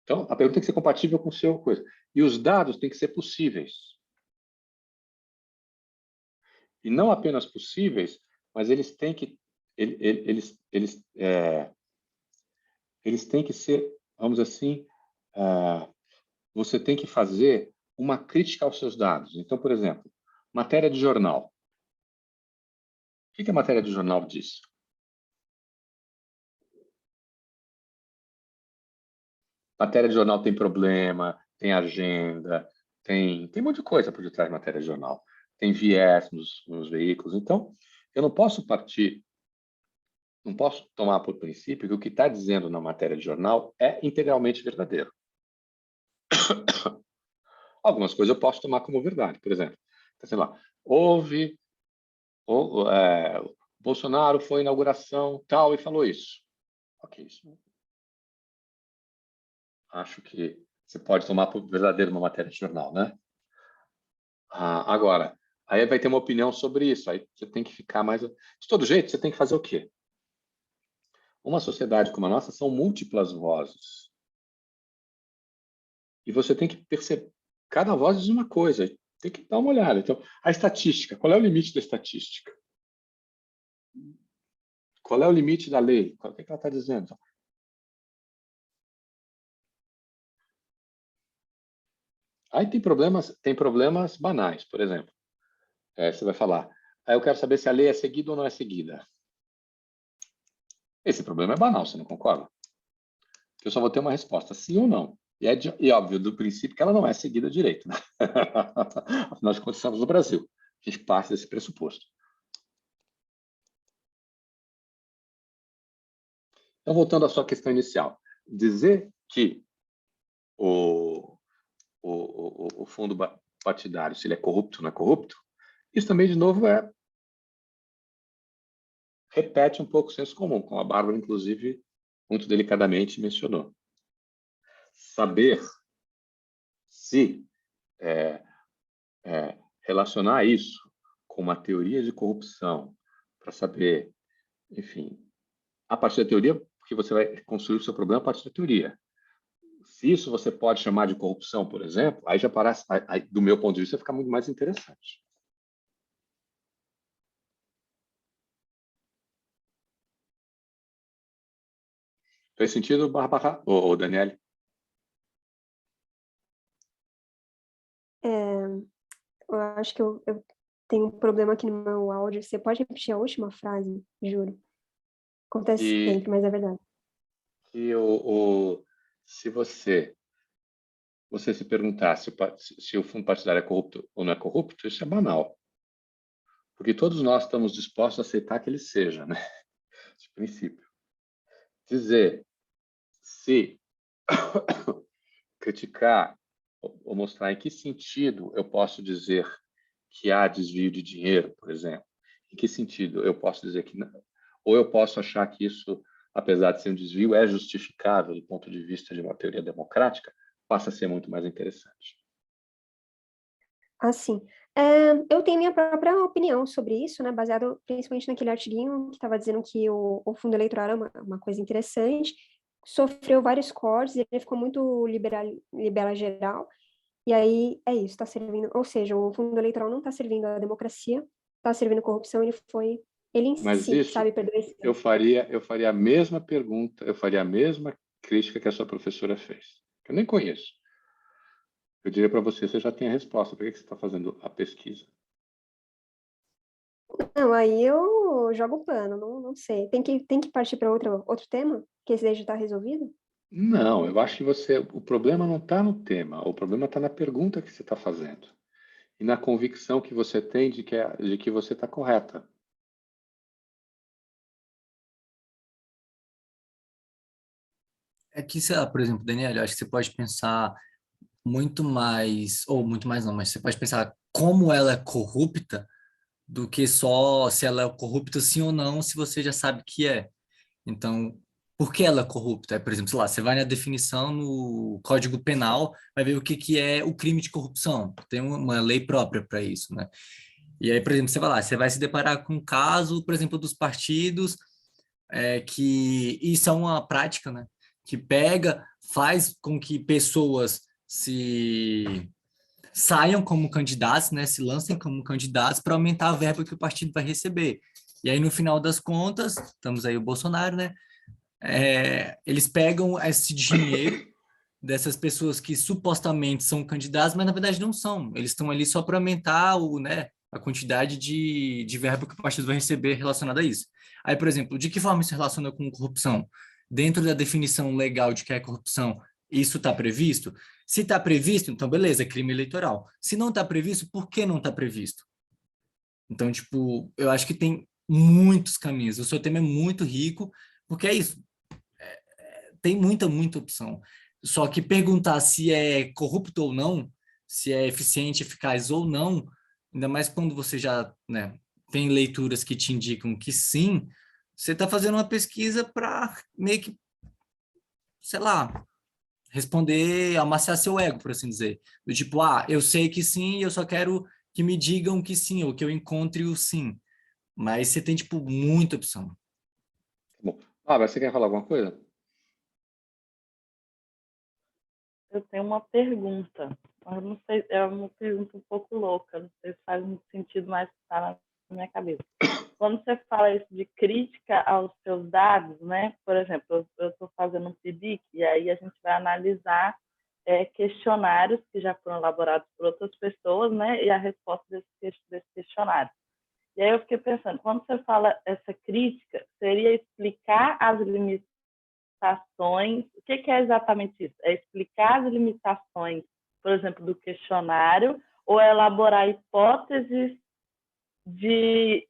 Então, a pergunta tem que ser compatível com o seu coisa. E os dados têm que ser possíveis. E não apenas possíveis, mas eles têm que eles têm que ser, vamos dizer assim, você tem que fazer uma crítica aos seus dados. Então, por exemplo, matéria de jornal. O que a matéria de jornal diz? Matéria de jornal tem problema, tem agenda, tem um monte de coisa por detrás de matéria de jornal. Tem viés nos veículos. Então, eu não posso tomar por princípio que o que está dizendo na matéria de jornal é integralmente verdadeiro. Algumas coisas eu posso tomar como verdade. Por exemplo, sei lá, Bolsonaro foi à inauguração tal e falou isso. Ok, isso. Acho que você pode tomar por verdadeiro uma matéria de jornal, né? Agora, aí vai ter uma opinião sobre isso. Aí você tem que ficar mais... De todo jeito, você tem que fazer o quê? Uma sociedade como a nossa são múltiplas vozes. E você tem que perceber... Cada voz diz uma coisa. Tem que dar uma olhada. Então, a estatística. Qual é o limite da estatística? Qual é o limite da lei? O que ela está dizendo? Aí tem problemas banais, por exemplo. Você vai falar, aí eu quero saber se a lei é seguida ou não é seguida. Esse problema é banal, você não concorda? Eu só vou ter uma resposta, sim ou não. E óbvio, do princípio que ela não é seguida direito. Né? Afinal de contas, estamos no Brasil. A gente parte desse pressuposto. Então, voltando à sua questão inicial. Dizer que o fundo partidário, se ele é corrupto ou não é corrupto, isso também, de novo, repete um pouco o senso comum, como a Bárbara, inclusive, muito delicadamente mencionou. Saber se relacionar isso com uma teoria de corrupção, para saber, enfim, a partir da teoria, porque você vai construir o seu problema a partir da teoria. Se isso você pode chamar de corrupção, por exemplo, aí já parece, do meu ponto de vista, fica muito mais interessante. Fez sentido, Bárbara? Ou Daniele? Eu acho que eu tenho um problema aqui no meu áudio. Você pode repetir a última frase? Juro. Acontece sempre, mas é verdade. Se você se perguntar se o fundo partidário é corrupto ou não é corrupto, isso é banal. Porque todos nós estamos dispostos a aceitar que ele seja, né? De princípio. Dizer se criticar ou mostrar em que sentido eu posso dizer que há desvio de dinheiro, por exemplo. Em que sentido eu posso dizer que não? Ou eu posso achar que isso, apesar de ser um desvio, é justificável do ponto de vista de uma teoria democrática, passa a ser muito mais interessante. Assim, eu tenho minha própria opinião sobre isso, né, baseado principalmente naquele artiguinho que estava dizendo que o fundo eleitoral é uma coisa interessante, sofreu vários cortes, ele ficou muito liberal geral, e aí é isso, está servindo, ou seja, o fundo eleitoral não está servindo à democracia, está servindo à corrupção, ele em Mas si, isso, sabe, perdoe esse eu faria a mesma pergunta, eu faria a mesma crítica que a sua professora fez. Eu nem conheço. Eu diria para você já tem a resposta. Por que você está fazendo a pesquisa? Não, aí eu jogo o pano, não sei. Tem que partir para outro tema? Que esse daí já está resolvido? Não, eu acho que o problema não está no tema, o problema está na pergunta que você está fazendo e na convicção que você tem de que você está correta. É que, sei lá, por exemplo, Daniel, eu acho que você pode pensar muito mais, ou muito mais não, mas você pode pensar como ela é corrupta do que só se ela é corrupta sim ou não, se você já sabe que é. Então, por que ela é corrupta? Por exemplo, sei lá, você vai na definição no Código Penal, vai ver o que é o crime de corrupção. Tem uma lei própria para isso, né? E aí, por exemplo, você vai lá, você vai se deparar com um caso, por exemplo, dos partidos, que isso é uma prática, né? Que faz com que pessoas se saiam como candidatos, né? Se lancem como candidatos para aumentar a verba que o partido vai receber. E aí, no final das contas, estamos aí o Bolsonaro, né? Eles pegam esse dinheiro dessas pessoas que supostamente são candidatos, mas na verdade não são. Eles estão ali só para aumentar a quantidade de verba que o partido vai receber relacionada a isso. Aí, por exemplo, de que forma isso se relaciona com corrupção? Dentro da definição legal de que é corrupção, isso está previsto? Se está previsto, então beleza, é crime eleitoral. Se não está previsto, por que não está previsto? Então, tipo, eu acho que tem muitos caminhos. O seu tema é muito rico, porque é isso. Tem muita opção. Só que perguntar se é corrupto ou não, se é eficiente, eficaz ou não, ainda mais quando você já, né, tem leituras que te indicam que sim, Você está fazendo uma pesquisa para meio que, sei lá, responder, amaciar seu ego, por assim dizer. Do tipo, eu sei que sim, eu só quero que me digam que sim, ou que eu encontre o sim. Mas você tem, tipo, muita opção. Bom, você quer falar alguma coisa? Eu tenho uma pergunta. Eu não sei, é uma pergunta um pouco louca, não sei se faz muito sentido, mas está na minha cabeça. Quando você fala isso de crítica aos seus dados, né? Por exemplo, eu estou fazendo um PIBIC e aí a gente vai analisar questionários que já foram elaborados por outras pessoas, né? E a resposta desse questionário. E aí eu fiquei pensando, quando você fala essa crítica, seria explicar as limitações. O que é exatamente isso? É explicar as limitações, por exemplo, do questionário, ou é elaborar hipóteses de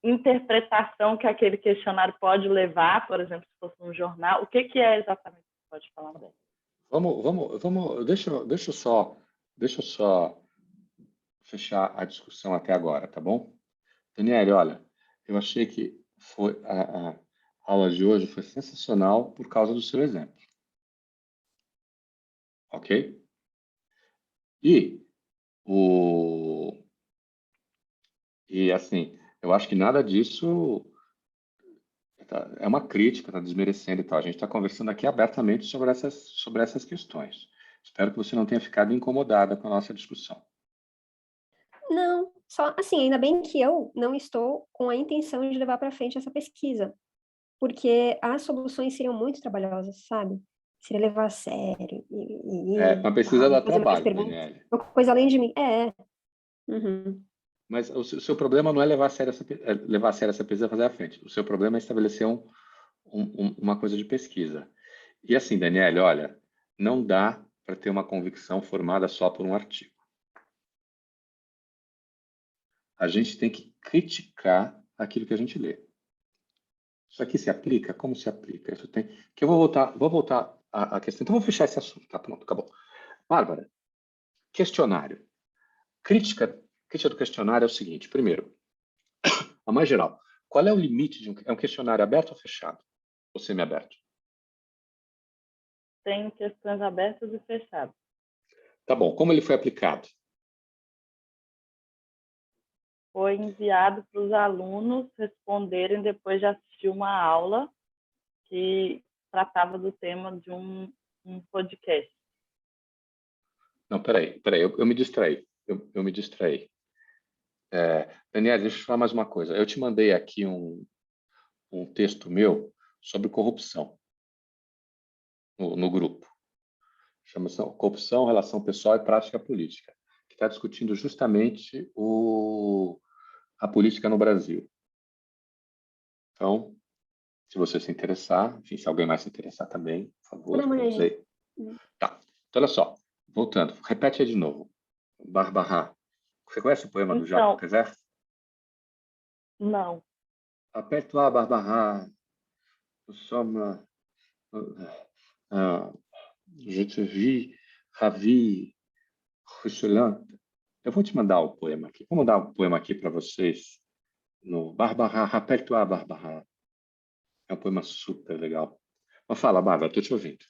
interpretação que aquele questionário pode levar, por exemplo, se fosse um jornal? O que é exatamente? Pode falar bem. Deixa eu só fechar a discussão até agora, tá bom? Daniele, olha, eu achei que a aula de hoje foi sensacional por causa do seu exemplo. Ok? E, assim, eu acho que nada disso é uma crítica, está desmerecendo e tal. A gente está conversando aqui abertamente sobre essas questões. Espero que você não tenha ficado incomodada com a nossa discussão. Não, só assim, ainda bem que eu não estou com a intenção de levar para frente essa pesquisa, porque as soluções seriam muito trabalhosas, sabe? Seria levar a sério Uma pesquisa dá fazer mais trabalho, perguntas, Daniele. uma coisa além de mim. Uhum. Mas o seu problema não é levar a sério essa pesquisa e fazer à frente. O seu problema é estabelecer uma coisa de pesquisa. E assim, Daniele, olha, não dá para ter uma convicção formada só por um artigo. A gente tem que criticar aquilo que a gente lê. Isso aqui se aplica? Como se aplica? Isso tem... que eu vou voltar à questão. Então, vou fechar esse assunto. Tá pronto, acabou. Bárbara, questionário. Crítica do questionário é o seguinte. Primeiro, a mais geral, qual é o limite de um questionário aberto ou fechado? Ou semi-aberto? Tem questões abertas e fechadas. Tá bom. Como ele foi aplicado? Foi enviado para os alunos responderem depois de assistir uma aula que tratava do tema de um podcast. Não, peraí. Eu me distraí. Eu me distraí. Daniel, deixa eu te falar mais uma coisa. Eu te mandei aqui um texto meu sobre corrupção no grupo. Chama-se Corrupção, Relação Pessoal e Prática Política, que está discutindo justamente a política no Brasil. Então, se você se interessar, enfim, se alguém mais se interessar também, por favor, Vou dar uma eu olhadinha. sei. Tá. Então, olha só. Voltando. Repete aí de novo. Barbara. Você conhece o poema do Jacques Prévert? Não. Rappelle-toi, Barbara. Nous sommes... je te vis ravi, ruisselante. Eu vou te mandar o poema aqui. Vou mandar o poema aqui para vocês no Barbara. Rappelle-toi, Barbara. É um poema super legal. Mas fala, Bárbara, estou te ouvindo.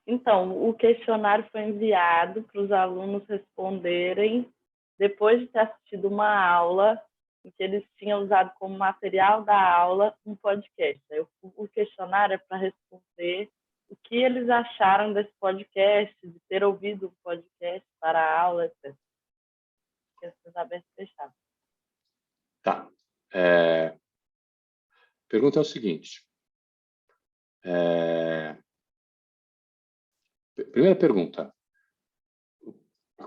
Então, o questionário foi enviado para os alunos responderem depois de ter assistido uma aula em que eles tinham usado como material da aula um podcast. O questionário é para responder o que eles acharam desse podcast, de ter ouvido o podcast para a aula, etc. Questões abertas e fechadas. Tá. Pergunta é o seguinte. Primeira pergunta.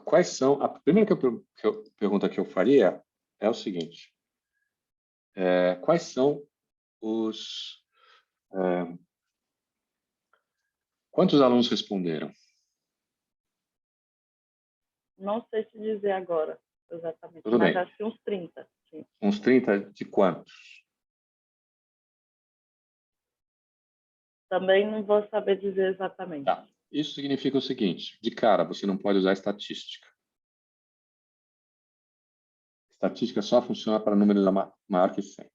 Quais são... A primeira pergunta que eu faria é o seguinte. Quais são os... quantos alunos responderam? Não sei te dizer agora, exatamente, Tudo mas bem. acho que uns 30. Sim. Uns 30 de quantos? Também não vou saber dizer exatamente. Tá. Isso significa o seguinte. De cara, você não pode usar estatística. Estatística só funciona para números maior que 100.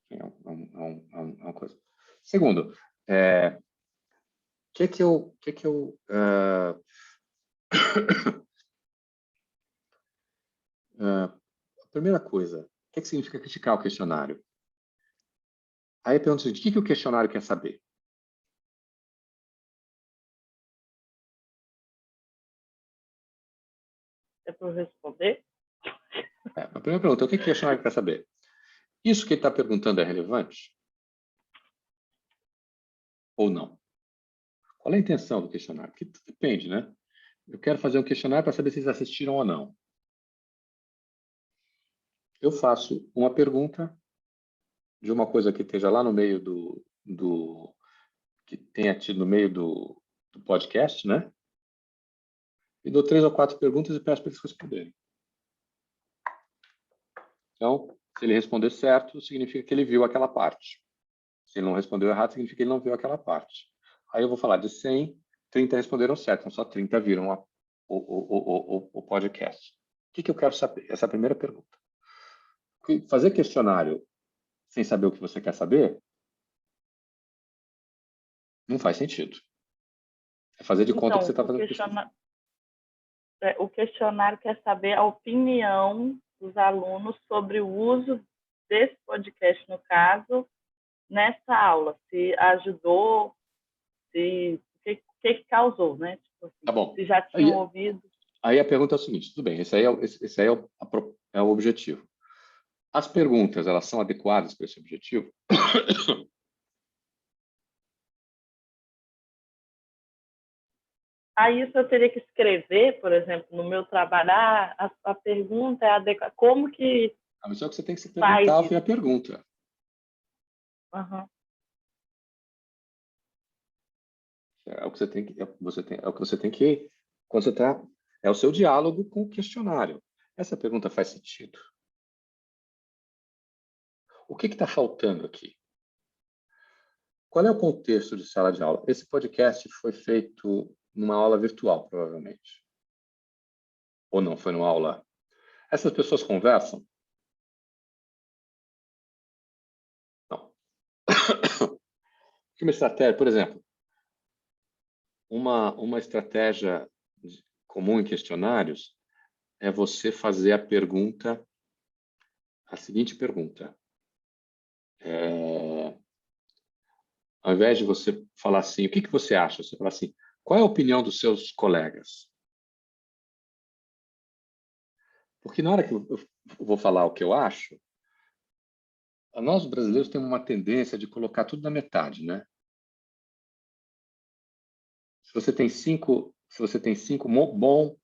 É uma coisa. Segundo, a primeira coisa, o que significa criticar o questionário? Aí eu pergunto o seguinte, o que o questionário quer saber? É para eu responder? A primeira pergunta, o que o questionário quer saber? Isso que ele está perguntando é relevante? Ou não? Qual é a intenção do questionário? Porque depende, né? Eu quero fazer um questionário para saber se eles assistiram ou não. Eu faço uma pergunta de uma coisa que esteja lá no meio que tenha tido no meio do podcast, né? E dou 3 ou 4 perguntas e peço para eles responderem. Então, se ele responder certo, significa que ele viu aquela parte. Se ele não respondeu errado, significa que ele não viu aquela parte. Aí eu vou falar de 100, 30 responderam certo, então só 30 viram o podcast. O que eu quero saber? Essa é a primeira pergunta. Fazer questionário sem saber o que você quer saber não faz sentido. É fazer de conta que você está fazendo pesquisa. O questionário quer saber a opinião dos alunos sobre o uso desse podcast, no caso, nessa aula. Se ajudou, o que causou, né? Tipo assim, tá bom. Se já tinham ouvido. Aí a pergunta é o seguinte, tudo bem, esse aí é o objetivo. As perguntas, elas são adequadas para esse objetivo? Aí isso eu teria que escrever, por exemplo, no meu trabalho, a pergunta é adequada. Como que mas é o que você tem que se perguntar, foi a pergunta. Uhum. É o que você tem que, quando você está, é o seu diálogo com o questionário. Essa pergunta faz sentido? O que está faltando aqui? Qual é o contexto de sala de aula? Esse podcast foi feito numa aula virtual, provavelmente. Ou não, foi numa aula. Essas pessoas conversam? Não. Uma estratégia, por exemplo, uma estratégia comum em questionários é você fazer a seguinte pergunta. Ao invés de você falar assim, o que você acha? Você fala assim, qual é a opinião dos seus colegas? Porque na hora que eu vou falar o que eu acho, nós brasileiros temos uma tendência de colocar tudo na metade, né? Se você tem cinco bom,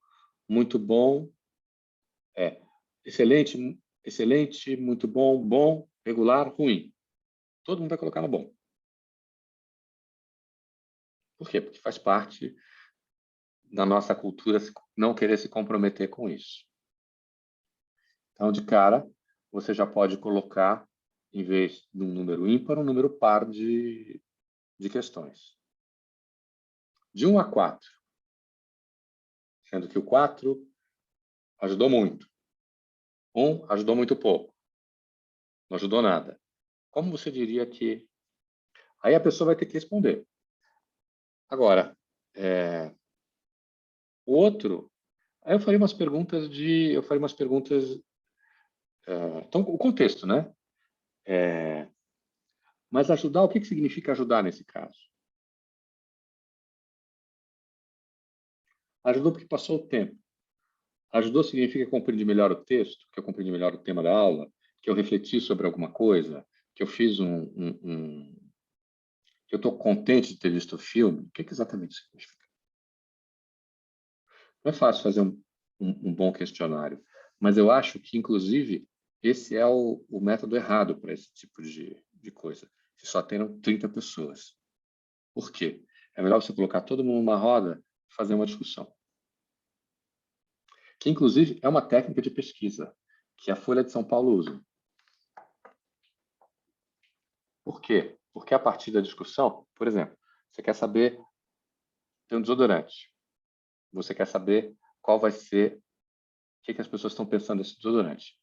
muito bom, excelente, excelente, muito bom, bom, regular, ruim. Todo mundo vai colocar no bom. Por quê? Porque faz parte da nossa cultura não querer se comprometer com isso. Então, de cara, você já pode colocar, em vez de um número ímpar, um número par de questões. De 1 a 4, sendo que o 4 ajudou muito. 1 ajudou muito pouco. Não ajudou nada. Como você diria que... Aí a pessoa vai ter que responder. Agora, o outro... Aí eu faria umas perguntas então, o contexto, né? Mas ajudar, o que significa ajudar nesse caso? Ajudou porque passou o tempo. Ajudou significa que eu compreendi melhor o texto, que eu compreendi melhor o tema da aula, que eu refleti sobre alguma coisa, que eu fiz que eu estou contente de ter visto o filme. O que exatamente significa? Não é fácil fazer um bom questionário, mas eu acho que, inclusive, esse é o método errado para esse tipo de coisa. Se só tenham 30 pessoas. Por quê? É melhor você colocar todo mundo numa roda e fazer uma discussão. Que, inclusive, é uma técnica de pesquisa que a Folha de São Paulo usa. Por quê? Porque a partir da discussão, por exemplo, você quer saber de um desodorante. Você quer saber qual vai ser, o que as pessoas estão pensando desse desodorante.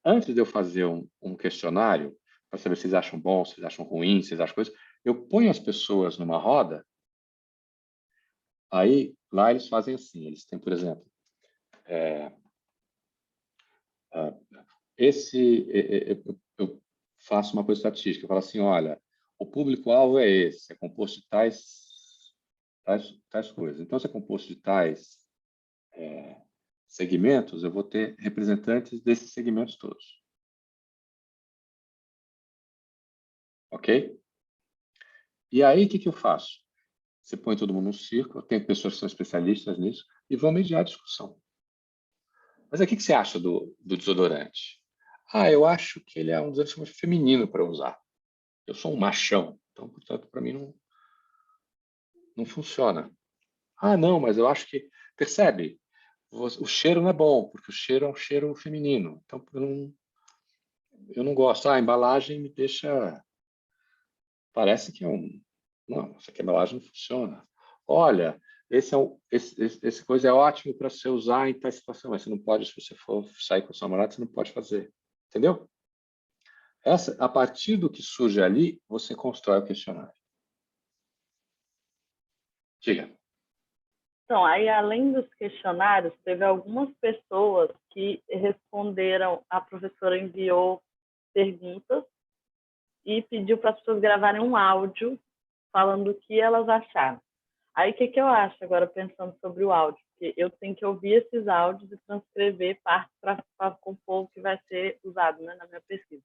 Antes de eu fazer um questionário, para saber se eles acham bom, se eles acham ruim, se eles acham coisa. Eu ponho as pessoas numa roda, aí lá eles fazem assim, eles têm, por exemplo, eu faço uma coisa estatística, eu falo assim, olha, o público-alvo é esse, é composto de tais coisas. Então, se é composto de tais segmentos, eu vou ter representantes desses segmentos todos. Ok? E aí, o que eu faço? Você põe todo mundo num círculo, tem pessoas que são especialistas nisso, e vão mediar a discussão. Mas aí, o que você acha do desodorante? Eu acho que ele é um desodorante feminino para usar. Eu sou um machão, então, portanto, para mim não funciona. Não, mas eu acho que... Percebe? O cheiro não é bom, porque o cheiro é um cheiro feminino. Então, eu não gosto. A embalagem me deixa... Parece que é um... Não, essa aqui a embalagem não funciona. Olha, esse coisa é ótimo para você usar em tal situação, mas você não pode, se você for sair com o seu namorado, você não pode fazer. Entendeu? A partir do que surge ali, você constrói o questionário. Diga. Então, aí, além dos questionários, teve algumas pessoas que responderam, a professora enviou perguntas e pediu para as pessoas gravarem um áudio falando o que elas acharam. Aí, o que eu acho agora, pensando sobre o áudio? Porque eu tenho que ouvir esses áudios e transcrever parte para compor o que vai ser usado, né, na minha pesquisa.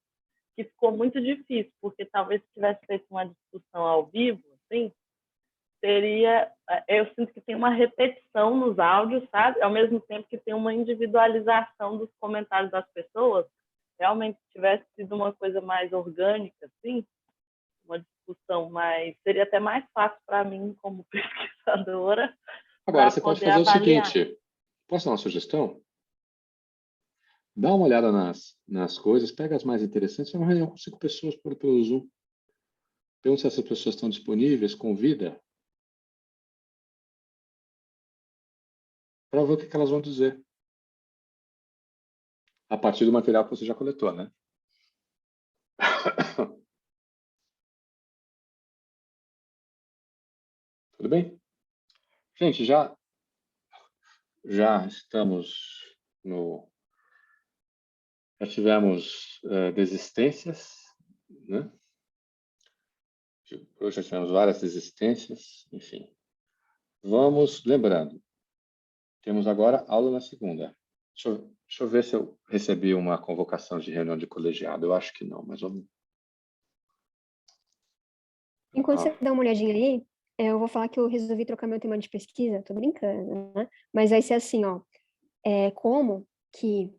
Que ficou muito difícil, porque talvez se tivesse feito uma discussão ao vivo, assim, eu sinto que tem uma repetição nos áudios, sabe? Ao mesmo tempo que tem uma individualização dos comentários das pessoas. Realmente, se tivesse sido uma coisa mais orgânica, assim, uma discussão mais... Seria até mais fácil para mim, como pesquisadora, Agora, você pode fazer avaliar. o seguinte, posso dar uma sugestão? Dá uma olhada nas coisas, pega as mais interessantes, é uma reunião com 5 pessoas pelo Zoom. Pergunta se essas pessoas estão disponíveis, convida, para ver o que elas vão dizer. A partir do material que você já coletou, né? Tudo bem? Gente, já estamos no... Já tivemos desistências, né? Hoje já tivemos várias desistências, enfim. Vamos, lembrando, temos agora aula na segunda. Deixa eu ver se eu recebi uma convocação de reunião de colegiado. Eu acho que não, mas vamos... Enquanto você dá uma olhadinha aí, eu vou falar que eu resolvi trocar meu tema de pesquisa, tô brincando, né? Mas vai ser assim, ó, como que